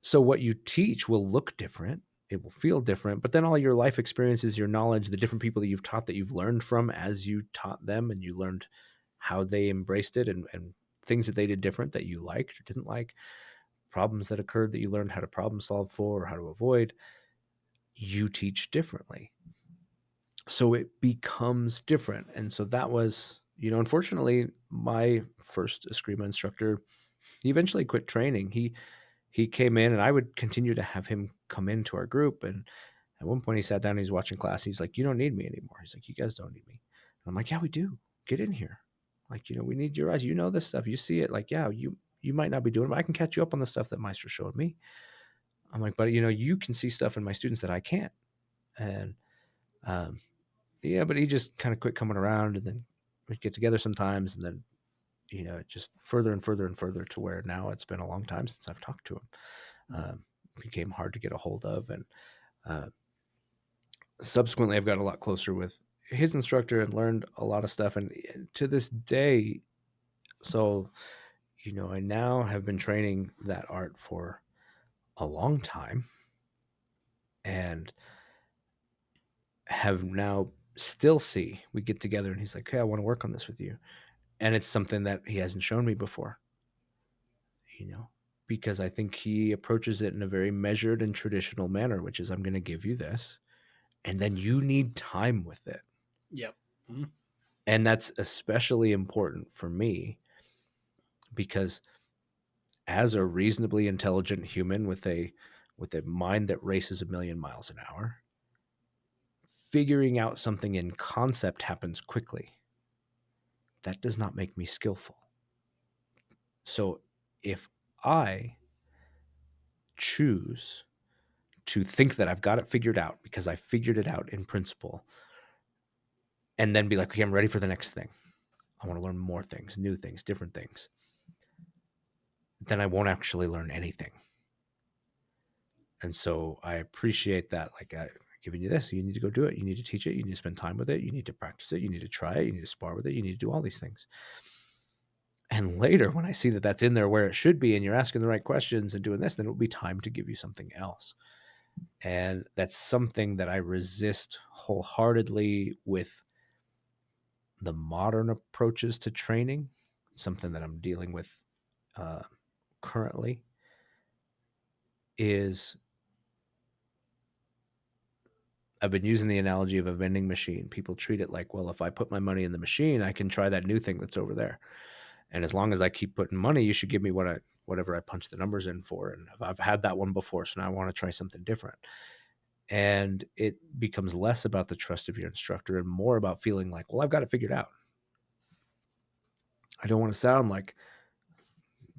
So what you teach will look different. It will feel different, but then all your life experiences, your knowledge, the different people that you've taught that you've learned from as you taught them and you learned how they embraced it and things that they did different that you liked or didn't like, problems that occurred that you learned how to problem solve for or how to avoid, you teach differently. So it becomes different. And so that was, unfortunately, my first Eskrima instructor, he eventually quit training. He came in and I would continue to have him come into our group. And at one point he sat down and he's watching class. He's like, "You don't need me anymore." He's like, "You guys don't need me." And I'm like, "Yeah, we do. Get in here. Like, we need your eyes. You know this stuff. You see it. Like, yeah, you might not be doing it, but I can catch you up on the stuff that Meister showed me." I'm like, "But you can see stuff in my students that I can't." And um, yeah, but he just kind of quit coming around, and then we'd get together sometimes, and then it just further and further and further to where now it's been a long time since I've talked to him. Became hard to get a hold of, and uh, subsequently I've got a lot closer with his instructor and learned a lot of stuff. And to this day, so I now have been training that art for a long time, and have now still see we get together and he's like, "Hey, I want to work on this with you," and it's something that he hasn't shown me before, you know, because I think he approaches it in a very measured and traditional manner, which is, I'm going to give you this, and then you need time with it. Yep. Mm-hmm. And that's especially important for me because as a reasonably intelligent human with a mind that races a million miles an hour, figuring out something in concept happens quickly. That does not make me skillful. So if I choose to think that I've got it figured out because I figured it out in principle, and then be like, "Okay, I'm ready for the next thing. I want to learn more things, new things, different things," then I won't actually learn anything. And so I appreciate that. Like, I'm giving you this, you need to go do it. You need to teach it. You need to spend time with it. You need to practice it. You need to try it. You need to spar with it. You need to do all these things. And later, when I see that that's in there where it should be, and you're asking the right questions and doing this, then it will be time to give you something else. And that's something that I resist wholeheartedly with the modern approaches to training, something that I'm dealing with uh, currently, is I've been using the analogy of a vending machine. People treat it like, well, if I put my money in the machine, I can try that new thing that's over there. And as long as I keep putting money, you should give me whatever I punch the numbers in for. And I've had that one before, so now I want to try something different. And it becomes less about the trust of your instructor and more about feeling like, well, I've got it figured out. I don't want to sound like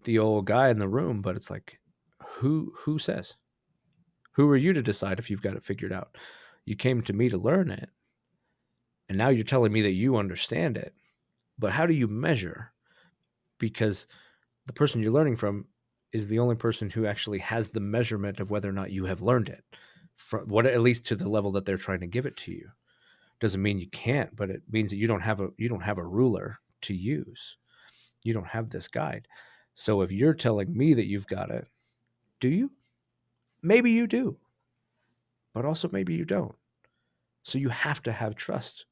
the old guy in the room, but it's like, who says? Who are you to decide if you've got it figured out? You came to me to learn it, and now you're telling me that you understand it. But how do you measure? Because the person you're learning from is the only person who actually has the measurement of whether or not you have learned it, from what, at least to the level that they're trying to give it to you. Doesn't mean you can't, but it means that you don't have a ruler to use. You don't have this guide. So if you're telling me that you've got it, do you? Maybe you do, but also maybe you don't. So you have to have trust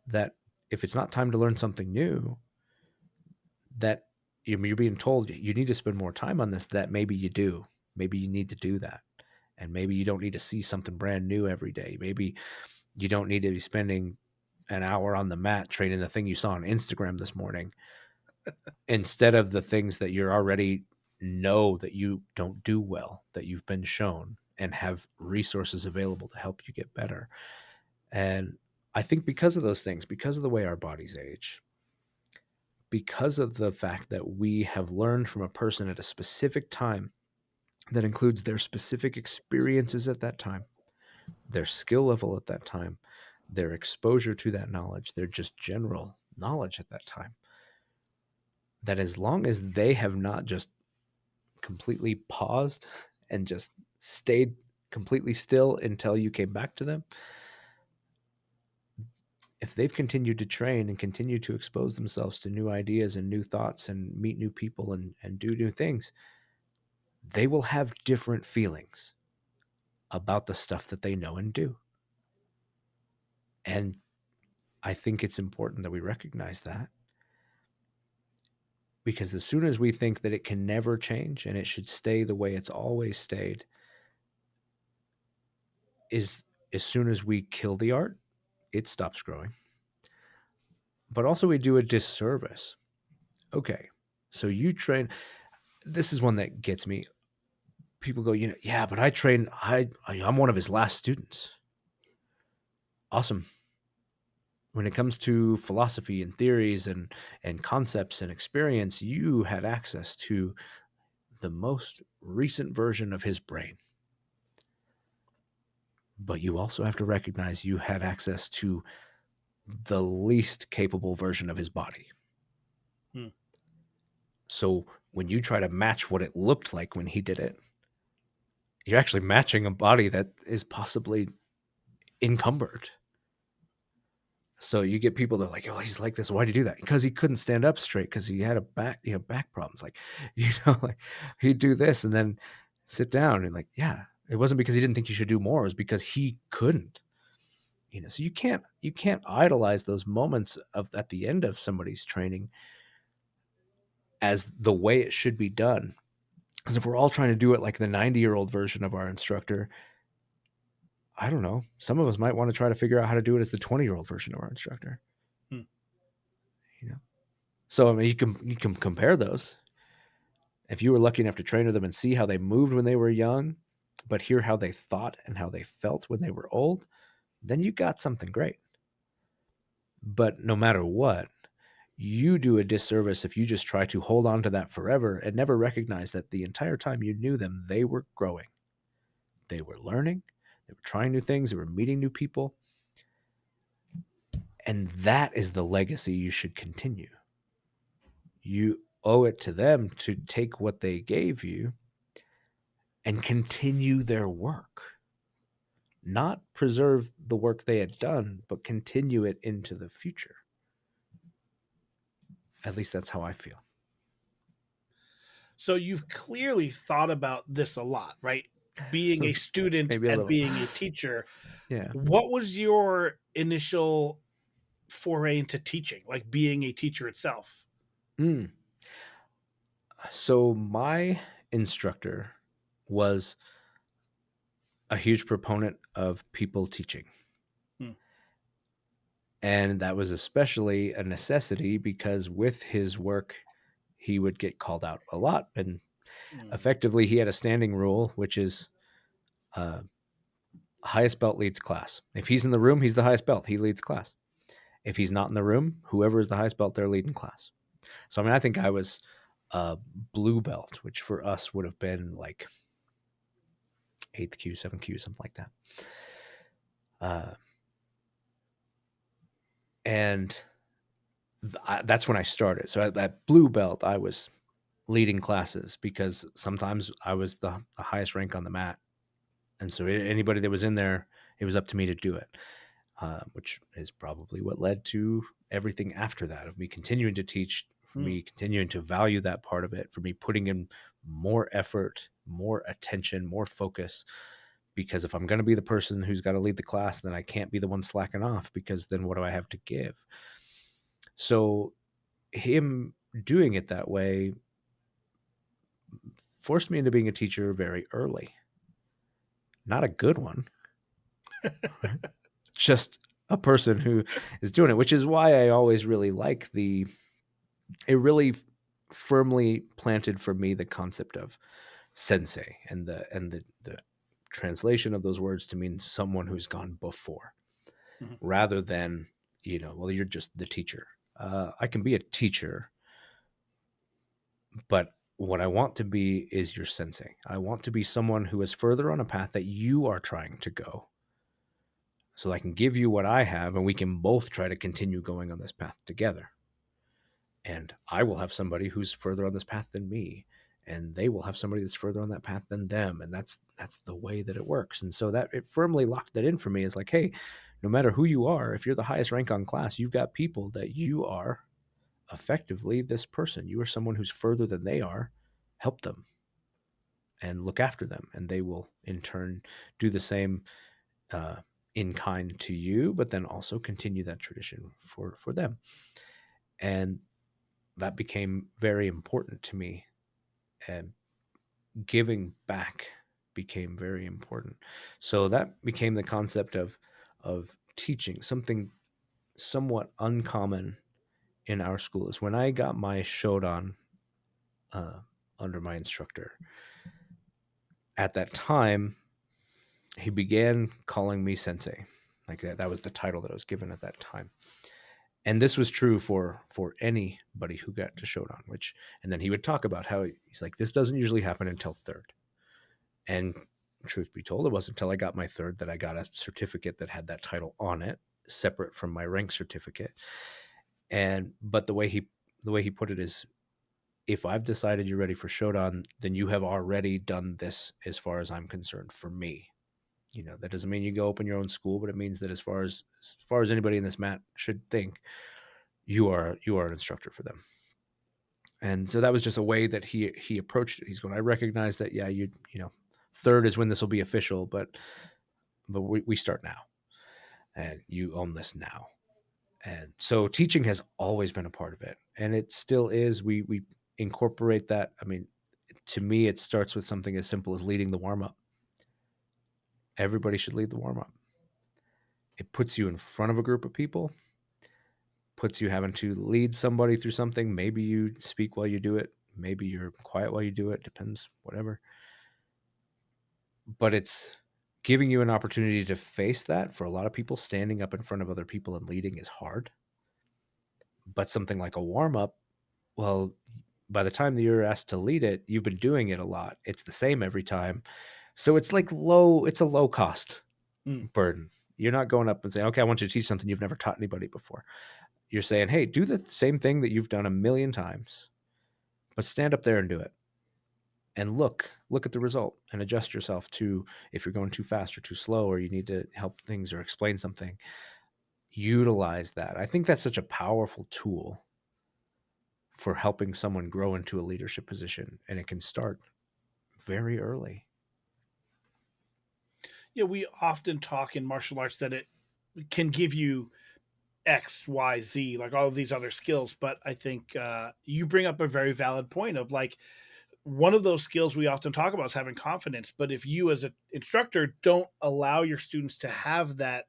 that if it's not time to learn something new, that you're being told you need to spend more time on this, that maybe you do. Maybe you need to do that. And maybe you don't need to see something brand new every day. Maybe you don't need to be spending an hour on the mat training the thing you saw on Instagram this morning instead of the things that you're already know that you don't do well, that you've been shown and have resources available to help you get better. And I think because of those things, because of the way our bodies age, because of the fact that we have learned from a person at a specific time that includes their specific experiences at that time, their skill level at that time, their exposure to that knowledge, their just general knowledge at that time, that as long as they have not just completely paused and just stayed completely still until you came back to them, if they've continued to train and continue to expose themselves to new ideas and new thoughts and meet new people and do new things, they will have different feelings about the stuff that they know and do. And I think it's important that we recognize that, because as soon as we think that it can never change and it should stay the way it's always stayed, is as soon as we kill the art, it stops growing. But also we do a disservice. Okay, so you train. This is one that gets me. People go, yeah, but I train. I'm one of his last students. Awesome. When it comes to philosophy and theories and concepts and experience, you had access to the most recent version of his brain. But you also have to recognize you had access to the least capable version of his body. So when you try to match what it looked like when he did it, you're actually matching a body that is possibly encumbered. So you get people that are like, oh, he's like this. Why'd you do that? Because he couldn't stand up straight because he had a back problems. Like, like he'd do this and then sit down and like, yeah, it wasn't because he didn't think you should do more. It was because he couldn't. So you can't idolize those moments of at the end of somebody's training as the way it should be done. Because if we're all trying to do it like the 90-year-old version of our instructor, I don't know. Some of us might want to try to figure out how to do it as the 20-year-old version of our instructor. So I mean, you can compare those. If you were lucky enough to train with them and see how they moved when they were young, but hear how they thought and how they felt when they were old, then you got something great. But no matter what, you do a disservice if you just try to hold on to that forever and never recognize that the entire time you knew them, they were growing. They were learning. They were trying new things. They were meeting new people. And that is the legacy you should continue. You owe it to them to take what they gave you and continue their work. Not preserve the work they had done, but continue it into the future. At least that's how I feel. So you've clearly thought about this a lot, right? Being a student and being a teacher. Yeah. What was your initial foray into teaching, like being a teacher itself? So my instructor was a huge proponent of people teaching. And that was especially a necessity because with his work, he would get called out a lot. And effectively, he had a standing rule, which is highest belt leads class. If he's in the room, he's the highest belt. He leads class. If he's not in the room, whoever is the highest belt, they're leading class. So, I mean, I think I was a blue belt, which for us would have been like 8th Q, 7th Q, something like that. And that's when I started. So at blue belt, I was leading classes because sometimes I was the highest rank on the mat. And so anybody that was in there, it was up to me to do it, which is probably what led to everything after that, of me continuing to teach, for me continuing to value that part of it, for me putting in more effort, more attention, more focus. Because if I'm going to be the person who's got to lead the class, then I can't be the one slacking off, because then what do I have to give? So him doing it that way forced me into being a teacher very early. Not a good one. Just a person who is doing it, which is why I always really like it really firmly planted for me the concept of sensei and the translation of those words to mean someone who's gone before, rather than, well, you're just the teacher. I can be a teacher, but what I want to be is your sensei. I want to be someone who is further on a path that you are trying to go, so I can give you what I have and we can both try to continue going on this path together. And I will have somebody who's further on this path than me, and they will have somebody that's further on that path than them, and that's the way that it works. And so that it firmly locked that in for me. Is like, hey, no matter who you are, if you're the highest rank on class, you've got people that you are effectively this person. You are someone who's further than they are. Help them and look after them, and they will in turn do the same uh, in kind to you, but then also continue that tradition for them. And that became very important to me, and giving back became very important. So that became the concept of teaching something somewhat uncommon in our school. Is when I got my shodan uh, under my instructor. At that time, he began calling me sensei. Like that was the title that I was given at that time. And this was true for anybody who got to shodan, which, and then he would talk about how he's like, this doesn't usually happen until third. And truth be told, it wasn't until I got my third that I got a certificate that had that title on it, separate from my rank certificate. And but the way he put it is, if I've decided you're ready for shodan, then you have already done this as far as I'm concerned for me. That doesn't mean you go open your own school, but it means that as far as anybody in this mat should think, you are an instructor for them. And so that was just a way that he approached it. He's going, I recognize that, yeah, third is when this will be official, but we start now, and you own this now. And so teaching has always been a part of it, and it still is. We incorporate that. I mean, to me, it starts with something as simple as leading the warm up. Everybody should lead the warm up. It puts you in front of a group of people, puts you having to lead somebody through something. Maybe you speak while you do it. Maybe you're quiet while you do it. Depends, whatever. But it's giving you an opportunity to face that. For a lot of people, standing up in front of other people and leading is hard. But something like a warm up, well, by the time that you're asked to lead it, you've been doing it a lot. It's the same every time. So it's it's a low cost burden. You're not going up and saying, okay, I want you to teach something you've never taught anybody before. You're saying, hey, do the same thing that you've done a million times, but stand up there and do it. And look at the result and adjust yourself to if you're going too fast or too slow, or you need to help things or explain something. Utilize that. I think that's such a powerful tool for helping someone grow into a leadership position, and it can start very early. Yeah, we often talk in martial arts that it can give you X, Y, Z, like all of these other skills. But I think you bring up a very valid point of like, one of those skills we often talk about is having confidence. But if you as an instructor don't allow your students to have that,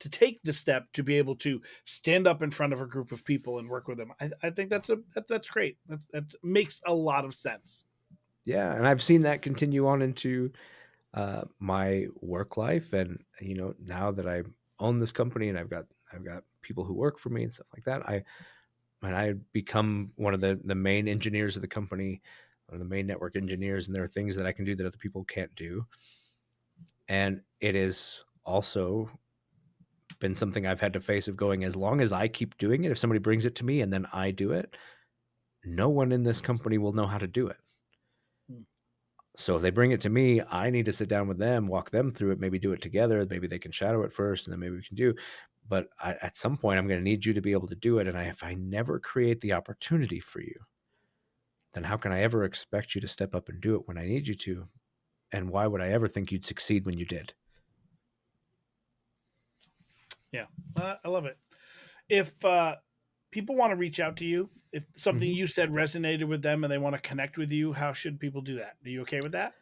to take the step to be able to stand up in front of a group of people and work with them, I think that's great. That makes a lot of sense. Yeah, and I've seen that continue on into my work life, and now that I own this company and I've got people who work for me and stuff like that, I become one of the main engineers of the company, one of the main network engineers, and there are things that I can do that other people can't do. And it is also been something I've had to face of going, as long as I keep doing it, if somebody brings it to me and then I do it, no one in this company will know how to do it. Hmm. So if they bring it to me, I need to sit down with them, walk them through it, maybe do it together. Maybe they can shadow it first, and then maybe we can do. But at some point, I'm going to need you to be able to do it. And if I never create the opportunity for you, then how can I ever expect you to step up and do it when I need you to? And why would I ever think you'd succeed when you did? Yeah, I love it. If people want to reach out to you, if something Mm-hmm. you said resonated with them and they want to connect with you, how should people do that? Are you okay with that?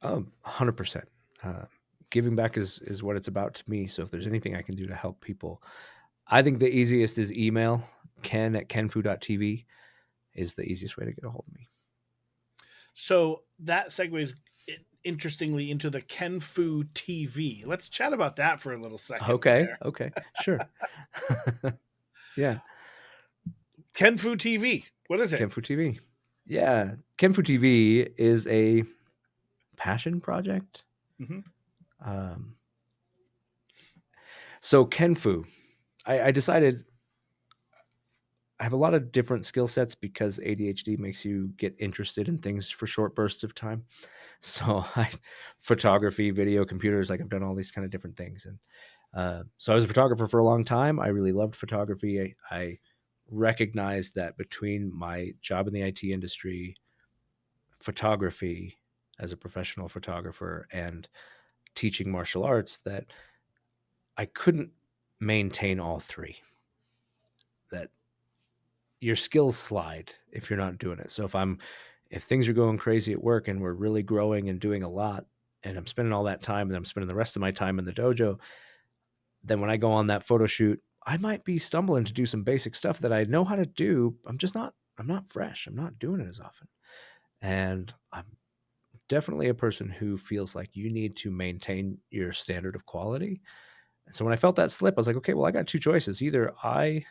100%. Uh, Giving back is what it's about to me. So if there's anything I can do to help people, I think the easiest is email. Ken@kenfu.tv is the easiest way to get a hold of me. So that segues interestingly into the Kenfu TV. Let's chat about that for a little second Okay. there. Okay. Sure. Yeah. Kenfu TV. What is it? Kenfu TV. Yeah. Kenfu TV is a passion project. Mm-hmm. Um, so Kenfu, I decided I have a lot of different skill sets because ADHD makes you get interested in things for short bursts of time. So I photography, video, computers, like I've done all these kind of different things. And so I was a photographer for a long time. I really loved photography. I recognized that between my job in the IT industry, photography as a professional photographer, and teaching martial arts, that I couldn't maintain all three. That your skills slide if you're not doing it. So if things are going crazy at work and we're really growing and doing a lot, and I'm spending all that time and I'm spending the rest of my time in the dojo, then when I go on that photo shoot, I might be stumbling to do some basic stuff that I know how to do. I'm not fresh. I'm not doing it as often. And I'm definitely a person who feels like you need to maintain your standard of quality. And so when I felt that slip, I was like, okay, well, I got two choices. Either I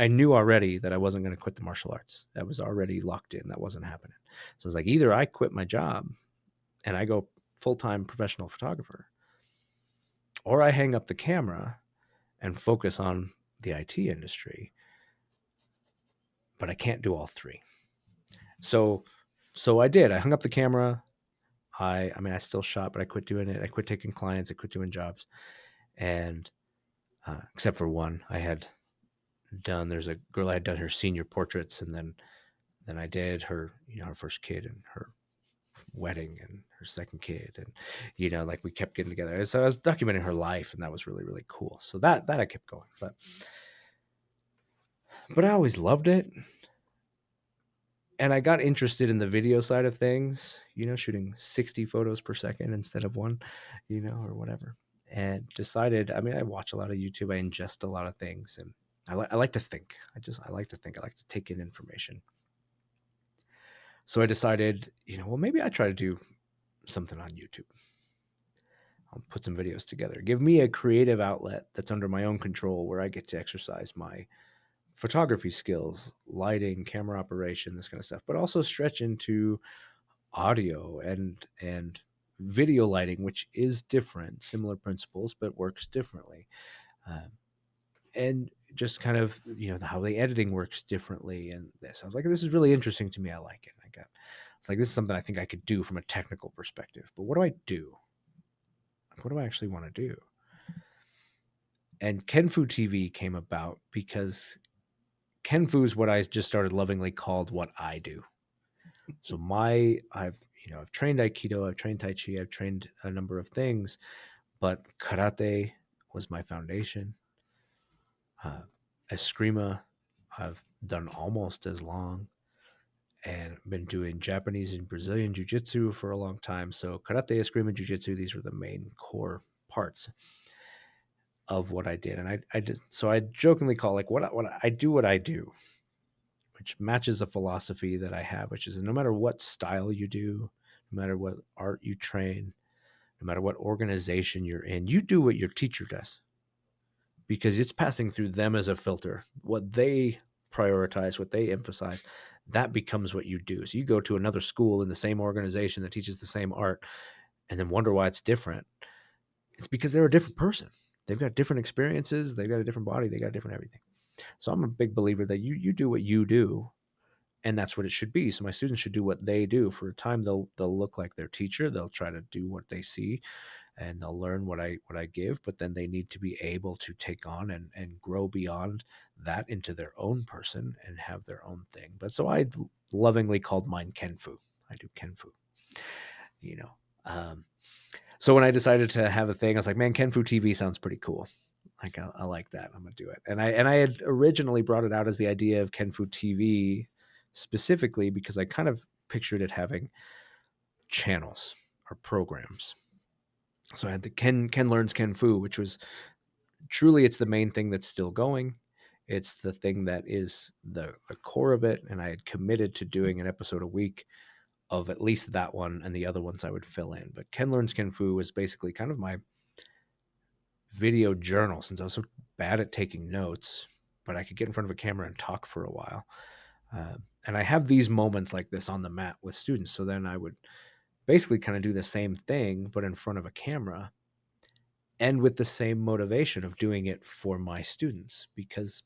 knew already that I wasn't going to quit the martial arts. That was already locked in. That wasn't happening. So I was like, either I quit my job and I go full-time professional photographer, or I hang up the camera and focus on the IT industry. But I can't do all three. So I did. I hung up the camera. I mean, I still shot, but I quit doing it. I quit taking clients. I quit doing jobs. And except for one, I had done. There's a girl I had done her senior portraits, and then I did her, her first kid and her wedding and her second kid, and like we kept getting together. So I was documenting her life, and that was really really cool. So that I kept going, but I always loved it, and I got interested in the video side of things. Shooting 60 photos per second instead of one, or whatever, and decided. I mean, I watch a lot of YouTube. I ingest a lot of things, and I like to think. I like to think. I like to take in information. So I decided, well, maybe I try to do something on YouTube. I'll put some videos together. Give me a creative outlet that's under my own control where I get to exercise my photography skills, lighting, camera operation, this kind of stuff, but also stretch into audio and video lighting, which is different, similar principles, but works differently. And just kind of, how the editing works differently. And this, I was like, this is really interesting to me. I like it. It's like, this is something I think I could do from a technical perspective, but what do I do? What do I actually want to do? And Kenfu TV came about because Kenfu is what I just started lovingly called what I do. So I've trained Aikido, I've trained Tai Chi, I've trained a number of things, but karate was my foundation. Eskrima, I've done almost as long, and been doing Japanese and Brazilian jiu-jitsu for a long time. So karate, eskrima, jiu-jitsu, these were the main core parts of what I did. And I did, so I jokingly call like what I do, which matches a philosophy that I have, which is no matter what style you do, no matter what art you train, no matter what organization you're in, you do what your teacher does, because it's passing through them as a filter. What they prioritize, what they emphasize, that becomes what you do. So you go to another school in the same organization that teaches the same art and then wonder why it's different. It's because they're a different person. They've got different experiences. They've got a different body. They got different everything. So I'm a big believer that you do what you do, and that's what it should be. So my students should do what they do. For a time, they'll look like their teacher. They'll try to do what they see, and they'll learn what I give. But then they need to be able to take on and grow beyond that into their own person and have their own thing. But so I lovingly called mine Kenfu. I do Kenfu. You know. So when I decided to have a thing, I was like, man, Kenfu TV sounds pretty cool. Like I like that. I'm gonna do it. And I had originally brought it out as the idea of Kenfu TV specifically because I kind of pictured it having channels or programs. So I had the Ken Learns Kenfu, which was truly, it's the main thing that's still going. It's the thing that is the core of it. And I had committed to doing an episode a week of at least that one, and the other ones I would fill in. But Ken Learns Kenfu was basically kind of my video journal, since I was so bad at taking notes, but I could get in front of a camera and talk for a while. And I have these moments like this on the mat with students. So then I would basically kind of do the same thing, but in front of a camera and with the same motivation of doing it for my students, because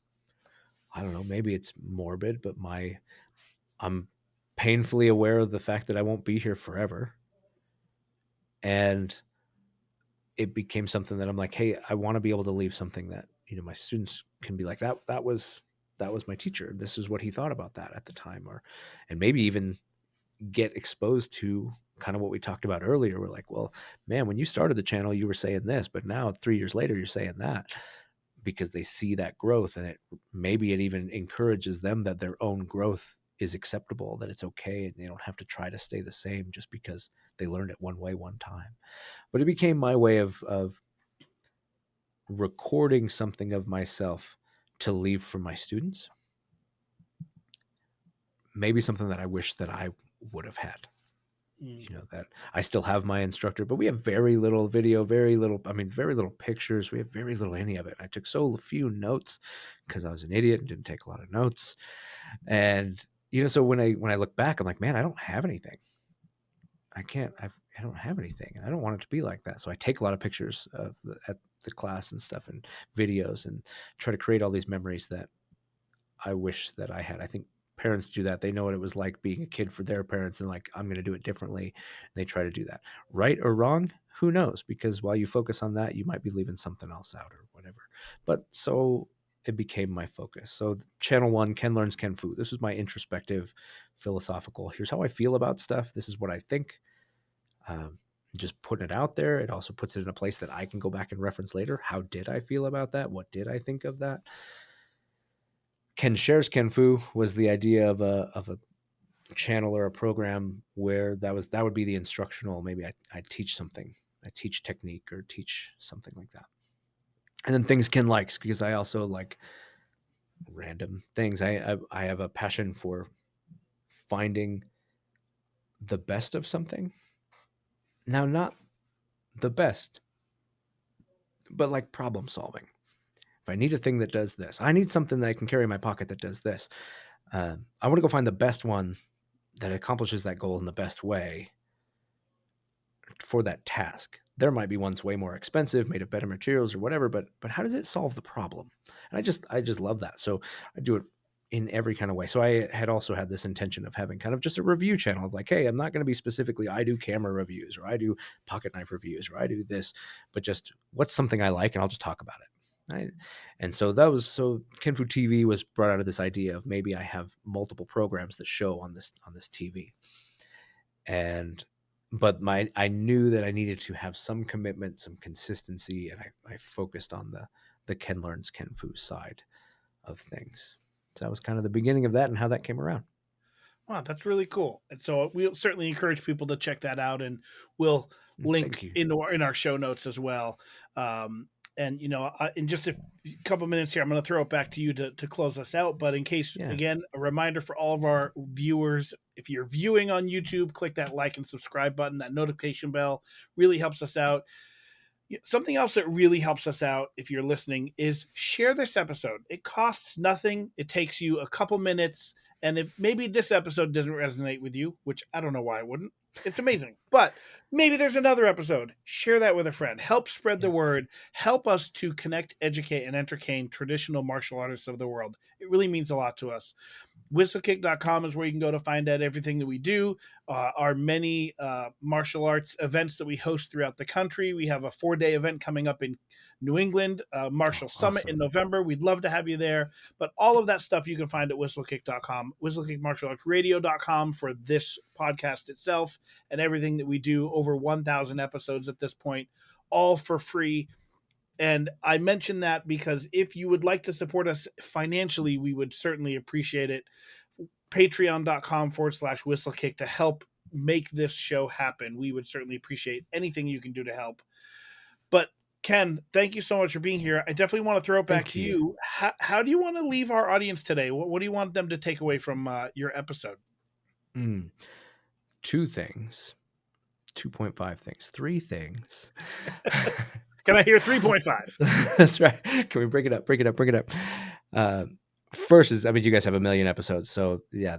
I don't know, maybe it's morbid, but I'm painfully aware of the fact that I won't be here forever. And it became something that I'm like, hey, I want to be able to leave something that, my students can be like, that was my teacher. This is what he thought about that at the time. And maybe even get exposed to kind of what we talked about earlier. We're like, well, man, when you started the channel, you were saying this, but now 3 years later, you're saying that, because they see that growth, and maybe it even encourages them that their own growth is acceptable, that it's okay, and they don't have to try to stay the same just because they learned it one way one time. But it became my way of recording something of myself to leave for my students. Maybe something that I wish that I would have had. That I still have my instructor, but we have very little video, very little pictures. We have very little any of it. I took so few notes because I was an idiot and didn't take a lot of notes. And so when I look back, I'm like, man, I don't have anything. I don't have anything, and I don't want it to be like that. So I take a lot of pictures of at the class and stuff, and videos, and try to create all these memories that I wish that I had. I think parents do that. They know what it was like being a kid for their parents, and like, I'm going to do it differently. They try to do that. Right or wrong, who knows? Because while you focus on that, you might be leaving something else out or whatever. But so it became my focus. So channel 1, Ken Learns Ken Fu. This is my introspective, philosophical, here's how I feel about stuff. This is what I think. Just putting it out there. It also puts it in a place that I can go back and reference later. How did I feel about that? What did I think of that? Ken Shares Ken Fu was the idea of a channel or a program where that would be the instructional. Maybe I teach something. I teach technique or teach something like that. And then things Ken likes, because I also like random things. I have a passion for finding the best of something. Now, not the best, but like problem solving. If I need a thing that does this, I need something that I can carry in my pocket that does this. I want to go find the best one that accomplishes that goal in the best way for that task. There might be ones way more expensive, made of better materials or whatever, but how does it solve the problem? And I just love that. So I do it in every kind of way. So I had also had this intention of having kind of just a review channel of like, hey, I'm not going to be specifically, I do camera reviews, or I do pocket knife reviews, or I do this, but just what's something I like, and I'll just talk about it. Right? And so Kenfu TV was brought out of this idea of maybe I have multiple programs that show on this TV. But I knew that I needed to have some commitment, some consistency, and I focused on the Ken Learns Ken Fu side of things. So that was kind of the beginning of that and how that came around. Wow, that's really cool. And so we'll certainly encourage people to check that out, and we'll link in our show notes as well. And in just a couple minutes here, I'm going to throw it back to you to close us out. But in case, again, a reminder for all of our viewers: if you're viewing on YouTube, click that like and subscribe button. That notification bell really helps us out. Something else that really helps us out, if you're listening, is share this episode. It costs nothing. It takes you a couple minutes. And if maybe this episode doesn't resonate with you, which I don't know why it wouldn't, it's amazing. But maybe there's another episode. Share that with a friend. Help spread the word. Help us to connect, educate, and entertain traditional martial artists of the world. It really means a lot to us. Whistlekick.com is where you can go to find out everything that we do. Our many martial arts events that we host throughout the country. We have a 4-day event coming up in New England, Martial Summit in November. We'd love to have you there. But all of that stuff you can find at Whistlekick.com, Whistlekick Martial Arts Radio.com for this podcast itself, and everything that we do, over 1,000 episodes at this point, all for free. And I mention that because if you would like to support us financially, we would certainly appreciate it. Patreon.com/Whistlekick to help make this show happen. We would certainly appreciate anything you can do to help. But Ken, thank you so much for being here. I definitely want to throw it back to you. How do you want to leave our audience today? What do you want them to take away from your episode? 2 things. 2.5 things. 3 things. Can I hear 3.5? That's right. Can we break it up? First is, you guys have 1 million episodes. So yeah,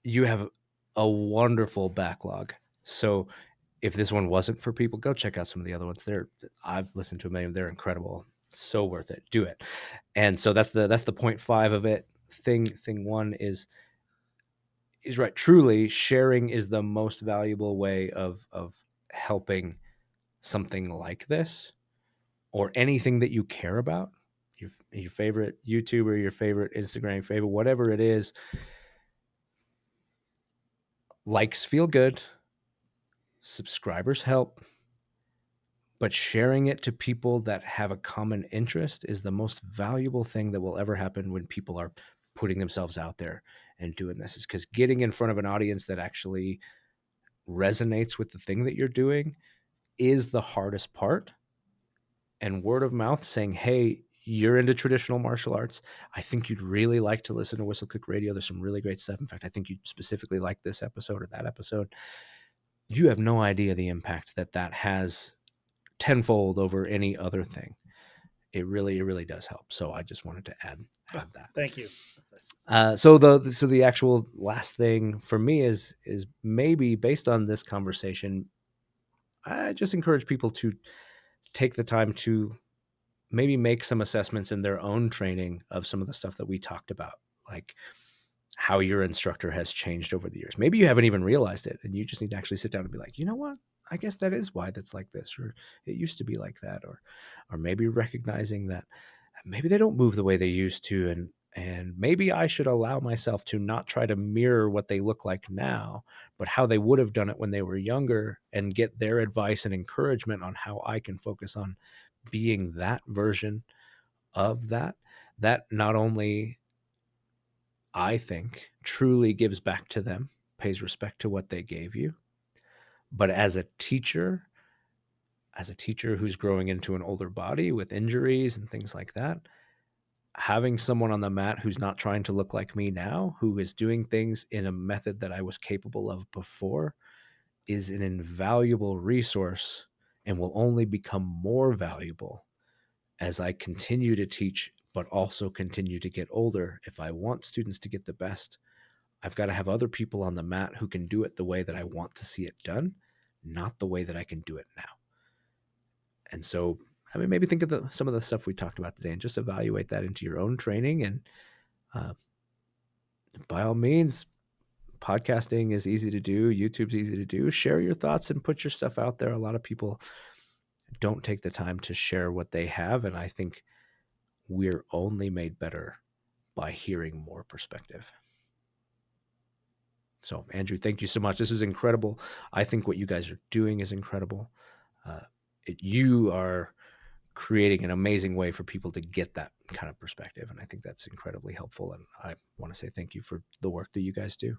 you have a wonderful backlog. So if this one wasn't for people, go check out some of the other ones. I've listened to 1 million. They're incredible. So worth it. Do it. And so that's the 0.5 of it. thing one is right. Truly, sharing is the most valuable way of helping something like this, or anything that you care about, your favorite YouTuber, your favorite Instagram, favorite whatever it is. Likes feel good, subscribers help, but sharing it to people that have a common interest is the most valuable thing that will ever happen when people are putting themselves out there and doing this. Is because getting in front of an audience that actually resonates with the thing that you're doing is the hardest part. And word of mouth saying, hey, you're into traditional martial arts. I think you'd really like to listen to Whistlekick Radio. There's some really great stuff. In fact, I think you'd specifically like this episode or that episode. You have no idea the impact that has tenfold over any other thing. It really does help. So I just wanted to add that. Thank you. So the actual last thing for me is maybe based on this conversation, I just encourage people to take the time to maybe make some assessments in their own training of some of the stuff that we talked about, like how your instructor has changed over the years. Maybe you haven't even realized it, and you just need to actually sit down and be like, you know what? I guess that is why that's like this, or it used to be like that, or maybe recognizing that maybe they don't move the way they used to, and maybe I should allow myself to not try to mirror what they look like now, but how they would have done it when they were younger, and get their advice and encouragement on how I can focus on being that version of that not only I think truly gives back to them, pays respect to what they gave you, but as a teacher who's growing into an older body with injuries and things like that, having someone on the mat who's not trying to look like me now, who is doing things in a method that I was capable of before, is an invaluable resource, and will only become more valuable as I continue to teach, but also continue to get older. If I want students to get the best, I've got to have other people on the mat who can do it the way that I want to see it done, not the way that I can do it now. And so, I mean, maybe think of some of the stuff we talked about today and just evaluate that into your own training. And by all means, podcasting is easy to do. YouTube's easy to do. Share your thoughts and put your stuff out there. A lot of people don't take the time to share what they have. And I think we're only made better by hearing more perspective. So, Andrew, thank you so much. This is incredible. I think what you guys are doing is incredible. You are creating an amazing way for people to get that kind of perspective. And I think that's incredibly helpful. And I want to say thank you for the work that you guys do.